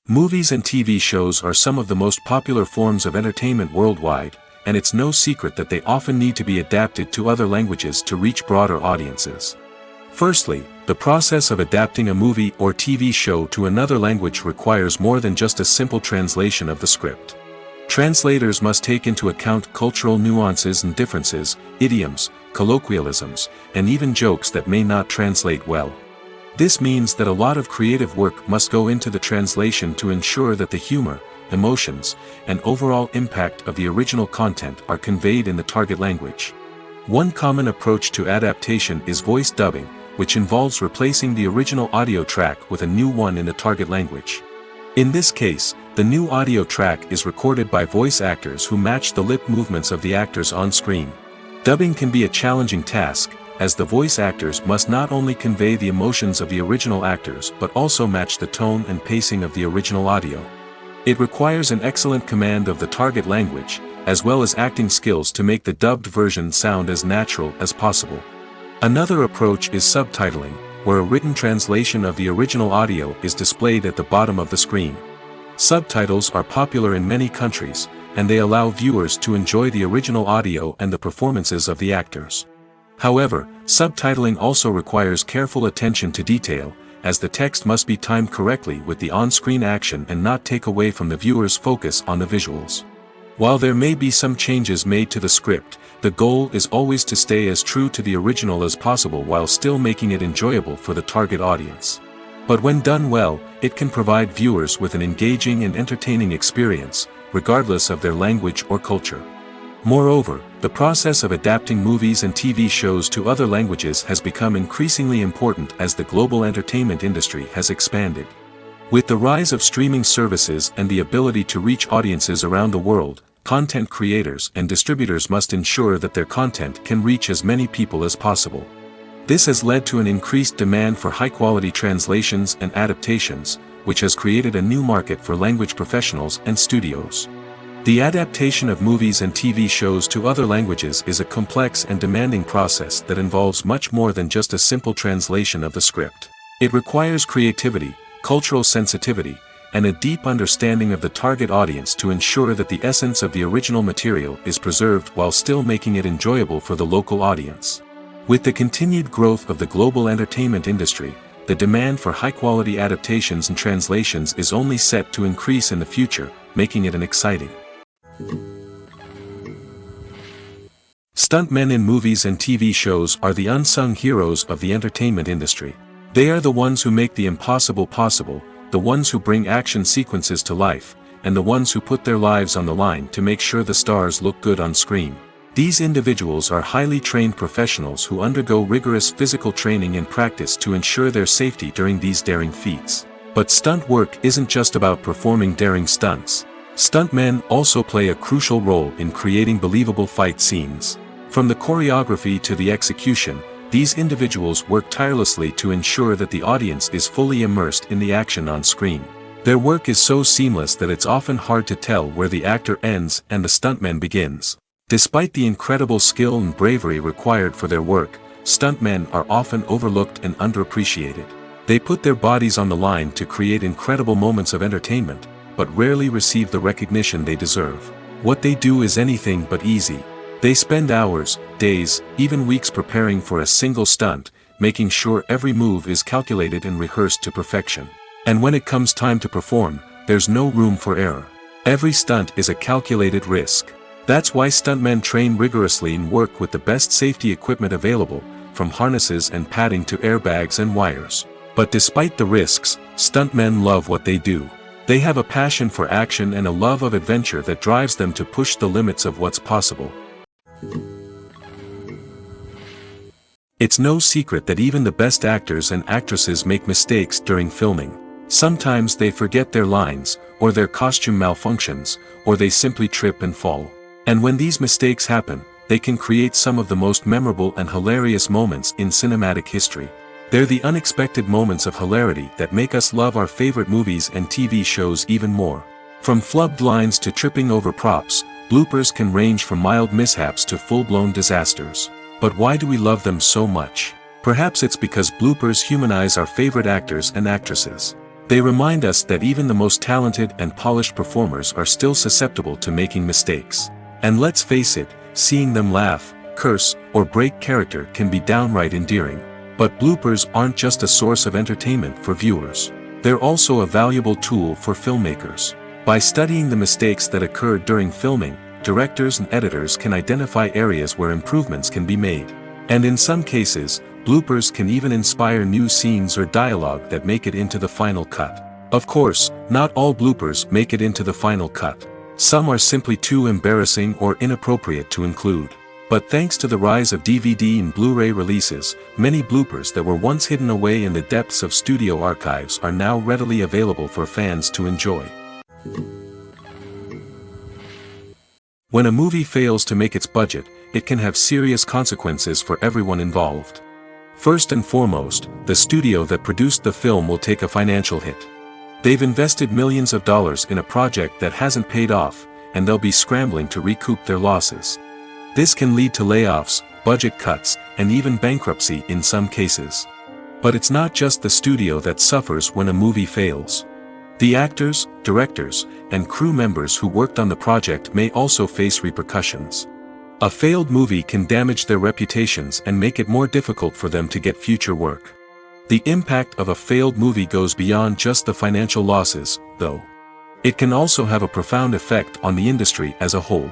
Movies and TV shows are some of the most popular forms of entertainment worldwide, and it's no secret that they often need to be adapted to other languages to reach broader audiences. Firstly, the process of adapting a movie or TV show to another language requires more than just a simple translation of the script. Translators must take into account cultural nuances and differences, idioms, colloquialisms, and even jokes that may not translate well. This means that a lot of creative work must go into the translation to ensure that the humor, emotions, and overall impact of the original content are conveyed in the target language. One common approach to adaptation is voice dubbing, which involves replacing the original audio track with a new one in the target language. In this case, the new audio track is recorded by voice actors who match the lip movements of the actors on screen. Dubbing can be a challenging task, as the voice actors must not only convey the emotions of the original actors but also match the tone and pacing of the original audio. It requires an excellent command of the target language, as well as acting skills to make the dubbed version sound as natural as possible. Another approach is subtitling, where a written translation of the original audio is displayed at the bottom of the screen. Subtitles are popular in many countries, and they allow viewers to enjoy the original audio and the performances of the actors. However, subtitling also requires careful attention to detail, as the text must be timed correctly with the on-screen action and not take away from the viewer's focus on the visuals. While there may be some changes made to the script, the goal is always to stay as true to the original as possible while still making it enjoyable for the target audience. But when done well, it can provide viewers with an engaging and entertaining experience, regardless of their language or culture. Moreover, the process of adapting movies and TV shows to other languages has become increasingly important as the global entertainment industry has expanded. With the rise of streaming services and the ability to reach audiences around the world, content creators and distributors must ensure that their content can reach as many people as possible. This has led to an increased demand for high-quality translations and adaptations, which has created a new market for language professionals and studios. The adaptation of movies and TV shows to other languages is a complex and demanding process that involves much more than just a simple translation of the script. It requires creativity, cultural sensitivity, and a deep understanding of the target audience to ensure that the essence of the original material is preserved while still making it enjoyable for the local audience. With the continued growth of the global entertainment industry, the demand for high-quality adaptations and translations is only set to increase in the future, making it an exciting. Stuntmen in movies and TV shows are the unsung heroes of the entertainment industry. They are the ones who make the impossible possible, the ones who bring action sequences to life, and the ones who put their lives on the line to make sure the stars look good on screen. These individuals are highly trained professionals who undergo rigorous physical training and practice to ensure their safety during these daring feats. But stunt work isn't just about performing daring stunts. Stuntmen also play a crucial role in creating believable fight scenes. From the choreography to the execution, these individuals work tirelessly to ensure that the audience is fully immersed in the action on screen. Their work is so seamless that it's often hard to tell where the actor ends and the stuntman begins. Despite the incredible skill and bravery required for their work, stuntmen are often overlooked and underappreciated. They put their bodies on the line to create incredible moments of entertainment, but rarely receive the recognition they deserve. What they do is anything but easy. They spend hours, days, even weeks preparing for a single stunt, making sure every move is calculated and rehearsed to perfection. And when it comes time to perform, there's no room for error. Every stunt is a calculated risk. That's why stuntmen train rigorously and work with the best safety equipment available, from harnesses and padding to airbags and wires. But despite the risks, stuntmen love what they do. They have a passion for action and a love of adventure that drives them to push the limits of what's possible. It's no secret that even the best actors and actresses make mistakes during filming. Sometimes they forget their lines, or their costume malfunctions, or they simply trip and fall. And when these mistakes happen, they can create some of the most memorable and hilarious moments in cinematic history. They're the unexpected moments of hilarity that make us love our favorite movies and TV shows even more. From flubbed lines to tripping over props, bloopers can range from mild mishaps to full-blown disasters. But why do we love them so much? Perhaps it's because bloopers humanize our favorite actors and actresses. They remind us that even the most talented and polished performers are still susceptible to making mistakes. And let's face it, seeing them laugh, curse, or break character can be downright endearing. But bloopers aren't just a source of entertainment for viewers. They're also a valuable tool for filmmakers. By studying the mistakes that occurred during filming, directors and editors can identify areas where improvements can be made. And in some cases, bloopers can even inspire new scenes or dialogue that make it into the final cut. Of course, not all bloopers make it into the final cut. Some are simply too embarrassing or inappropriate to include. But thanks to the rise of DVD and Blu-ray releases, many bloopers that were once hidden away in the depths of studio archives are now readily available for fans to enjoy. When a movie fails to make its budget, it can have serious consequences for everyone involved. First and foremost, the studio that produced the film will take a financial hit. They've invested millions of dollars in a project that hasn't paid off, and they'll be scrambling to recoup their losses. This can lead to layoffs, budget cuts, and even bankruptcy in some cases. But it's not just the studio that suffers when a movie fails. The actors, directors, and crew members who worked on the project may also face repercussions. A failed movie can damage their reputations and make it more difficult for them to get future work. The impact of a failed movie goes beyond just the financial losses, though. It can also have a profound effect on the industry as a whole.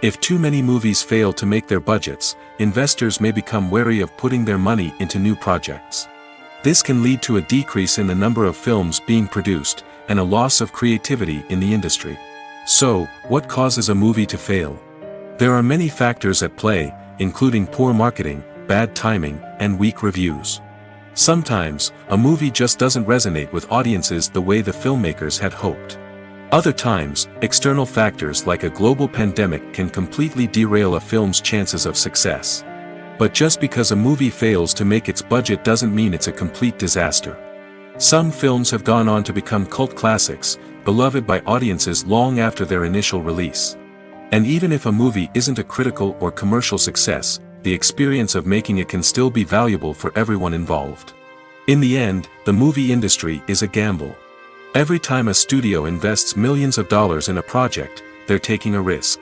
If too many movies fail to make their budgets, investors may become wary of putting their money into new projects. This can lead to a decrease in the number of films being produced, and a loss of creativity in the industry. So, what causes a movie to fail? There are many factors at play, including poor marketing, bad timing, and weak reviews. Sometimes, a movie just doesn't resonate with audiences the way the filmmakers had hoped. Other times, external factors like a global pandemic can completely derail a film's chances of success. But just because a movie fails to make its budget doesn't mean it's a complete disaster. Some films have gone on to become cult classics, beloved by audiences long after their initial release. And even if a movie isn't a critical or commercial success, the experience of making it can still be valuable for everyone involved. In the end, the movie industry is a gamble. Every time a studio invests millions of dollars in a project, they're taking a risk.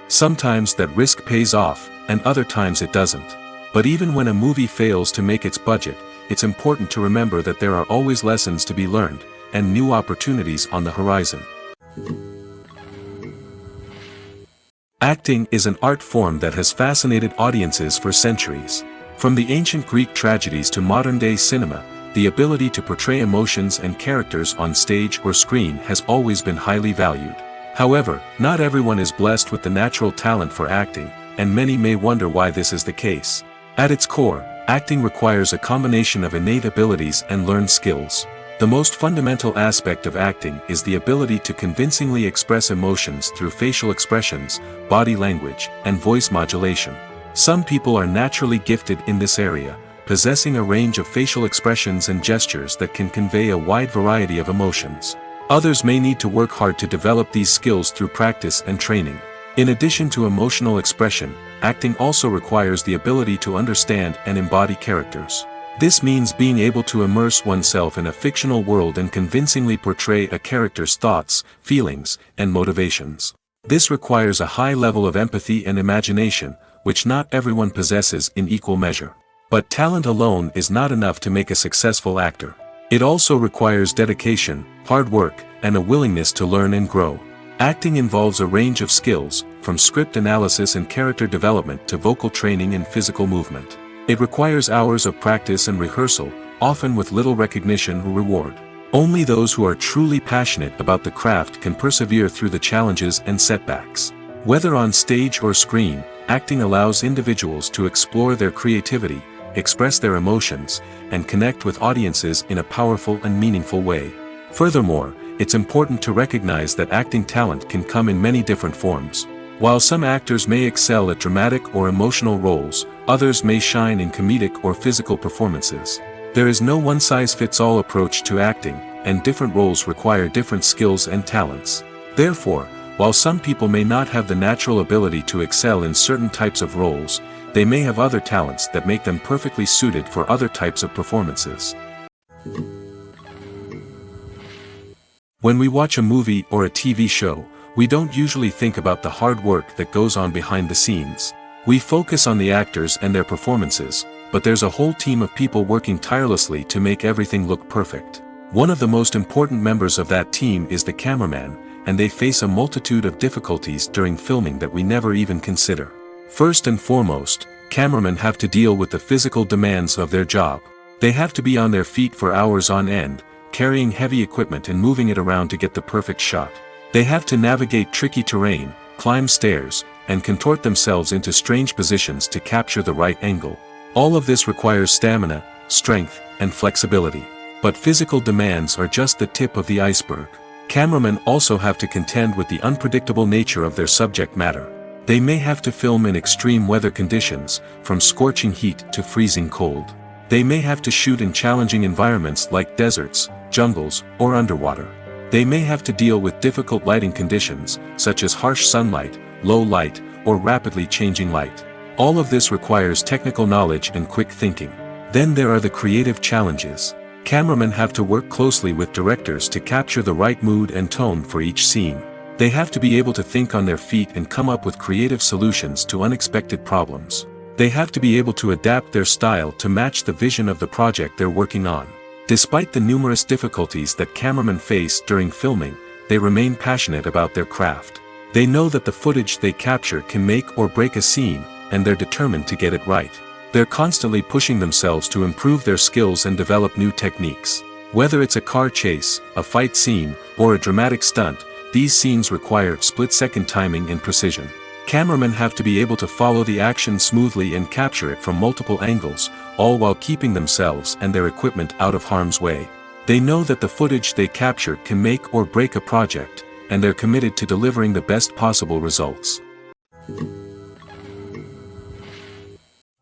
Sometimes that risk pays off, and other times it doesn't. But even when a movie fails to make its budget, it's important to remember that there are always lessons to be learned, and new opportunities on the horizon. Acting is an art form that has fascinated audiences for centuries. From the ancient Greek tragedies to modern-day cinema, the ability to portray emotions and characters on stage or screen has always been highly valued. However, not everyone is blessed with the natural talent for acting, and many may wonder why this is the case. At its core, acting requires a combination of innate abilities and learned skills. The most fundamental aspect of acting is the ability to convincingly express emotions through facial expressions, body language, and voice modulation. Some people are naturally gifted in this area, possessing a range of facial expressions and gestures that can convey a wide variety of emotions. Others may need to work hard to develop these skills through practice and training. In addition to emotional expression, acting also requires the ability to understand and embody characters. This means being able to immerse oneself in a fictional world and convincingly portray a character's thoughts, feelings, and motivations. This requires a high level of empathy and imagination, which not everyone possesses in equal measure. But talent alone is not enough to make a successful actor. It also requires dedication, hard work, and a willingness to learn and grow. Acting involves a range of skills, from script analysis and character development to vocal training and physical movement. It requires hours of practice and rehearsal, often with little recognition or reward. Only those who are truly passionate about the craft can persevere through the challenges and setbacks. Whether on stage or screen, acting allows individuals to explore their creativity, express their emotions, and connect with audiences in a powerful and meaningful way. Furthermore, it's important to recognize that acting talent can come in many different forms. While some actors may excel at dramatic or emotional roles, others may shine in comedic or physical performances. There is no one-size-fits-all approach to acting, and different roles require different skills and talents. Therefore, while some people may not have the natural ability to excel in certain types of roles, they may have other talents that make them perfectly suited for other types of performances. When we watch a movie or a TV show, we don't usually think about the hard work that goes on behind the scenes. We focus on the actors and their performances, but there's a whole team of people working tirelessly to make everything look perfect. One of the most important members of that team is the cameraman, and they face a multitude of difficulties during filming that we never even consider. First and foremost, cameramen have to deal with the physical demands of their job. They have to be on their feet for hours on end, carrying heavy equipment and moving it around to get the perfect shot. They have to navigate tricky terrain, climb stairs, and contort themselves into strange positions to capture the right angle. All of this requires stamina, strength, and flexibility. But physical demands are just the tip of the iceberg. Cameramen also have to contend with the unpredictable nature of their subject matter. They may have to film in extreme weather conditions, from scorching heat to freezing cold. They may have to shoot in challenging environments like deserts, jungles, or underwater. They may have to deal with difficult lighting conditions, such as harsh sunlight, low light, or rapidly changing light. All of this requires technical knowledge and quick thinking. Then there are the creative challenges. Cameramen have to work closely with directors to capture the right mood and tone for each scene. They have to be able to think on their feet and come up with creative solutions to unexpected problems. They have to be able to adapt their style to match the vision of the project they're working on. Despite the numerous difficulties that cameramen face during filming, they remain passionate about their craft. They know that the footage they capture can make or break a scene, and they're determined to get it right. They're constantly pushing themselves to improve their skills and develop new techniques. Whether it's a car chase, a fight scene, or a dramatic stunt, these scenes require split-second timing and precision. Cameramen have to be able to follow the action smoothly and capture it from multiple angles, all while keeping themselves and their equipment out of harm's way. They know that the footage they capture can make or break a project, and they're committed to delivering the best possible results.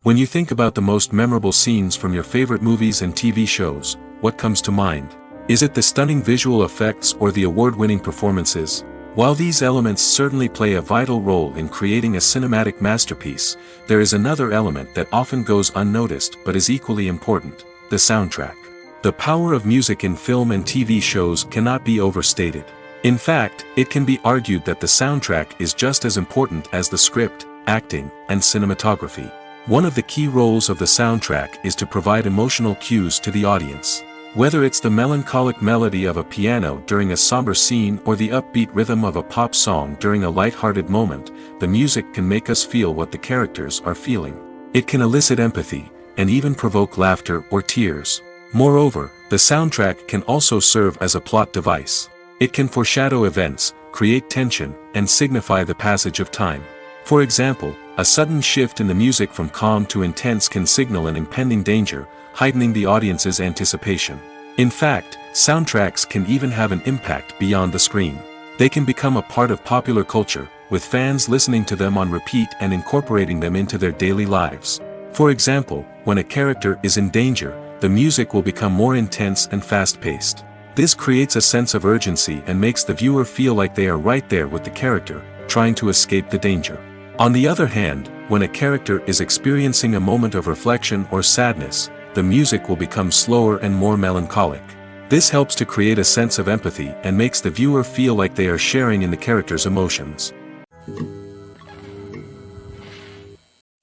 When you think about the most memorable scenes from your favorite movies and TV shows, what comes to mind? Is it the stunning visual effects or the award-winning performances? While these elements certainly play a vital role in creating a cinematic masterpiece, there is another element that often goes unnoticed but is equally important: the soundtrack. The power of music in film and TV shows cannot be overstated. In fact, it can be argued that the soundtrack is just as important as the script, acting, and cinematography. One of the key roles of the soundtrack is to provide emotional cues to the audience. Whether it's the melancholic melody of a piano during a somber scene or the upbeat rhythm of a pop song during a light-hearted moment, the music can make us feel what the characters are feeling. It can elicit empathy, and even provoke laughter or tears. Moreover, the soundtrack can also serve as a plot device. It can foreshadow events, create tension, and signify the passage of time. For example, a sudden shift in the music from calm to intense can signal an impending danger, heightening the audience's anticipation. In fact, soundtracks can even have an impact beyond the screen. They can become a part of popular culture, with fans listening to them on repeat and incorporating them into their daily lives. For example, when a character is in danger, the music will become more intense and fast-paced. This creates a sense of urgency and makes the viewer feel like they are right there with the character, trying to escape the danger. On the other hand, when a character is experiencing a moment of reflection or sadness, the music will become slower and more melancholic. This helps to create a sense of empathy and makes the viewer feel like they are sharing in the character's emotions.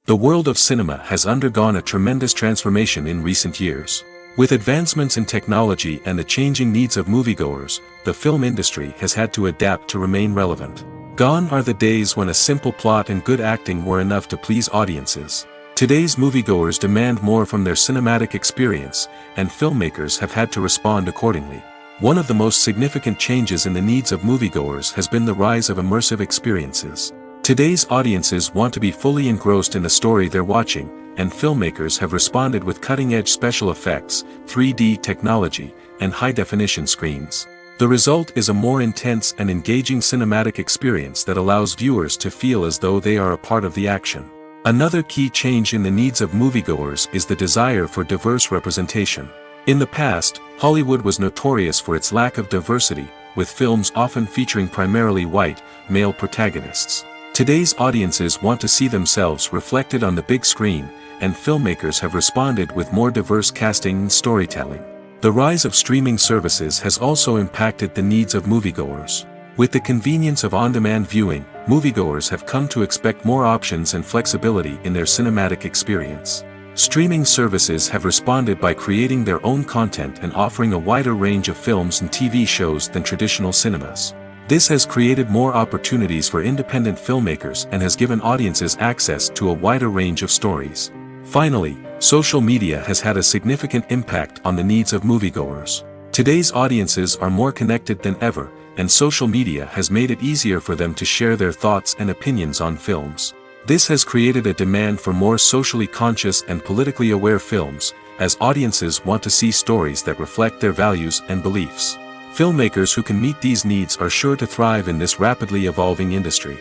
The world of cinema has undergone a tremendous transformation in recent years. With advancements in technology and the changing needs of moviegoers, the film industry has had to adapt to remain relevant. Gone are the days when a simple plot and good acting were enough to please audiences. Today's moviegoers demand more from their cinematic experience, and filmmakers have had to respond accordingly. One of the most significant changes in the needs of moviegoers has been the rise of immersive experiences. Today's audiences want to be fully engrossed in the story they're watching, and filmmakers have responded with cutting-edge special effects, 3D technology, and high-definition screens. The result is a more intense and engaging cinematic experience that allows viewers to feel as though they are a part of the action. Another key change in the needs of moviegoers is the desire for diverse representation. In the past, Hollywood was notorious for its lack of diversity, with films often featuring primarily white, male protagonists. Today's audiences want to see themselves reflected on the big screen, and filmmakers have responded with more diverse casting and storytelling. The rise of streaming services has also impacted the needs of moviegoers. With the convenience of on-demand viewing, moviegoers have come to expect more options and flexibility in their cinematic experience. Streaming services have responded by creating their own content and offering a wider range of films and TV shows than traditional cinemas. This has created more opportunities for independent filmmakers and has given audiences access to a wider range of stories. Finally, social media has had a significant impact on the needs of moviegoers. Today's audiences are more connected than ever, and social media has made it easier for them to share their thoughts and opinions on films. This has created a demand for more socially conscious and politically aware films, as audiences want to see stories that reflect their values and beliefs. Filmmakers who can meet these needs are sure to thrive in this rapidly evolving industry.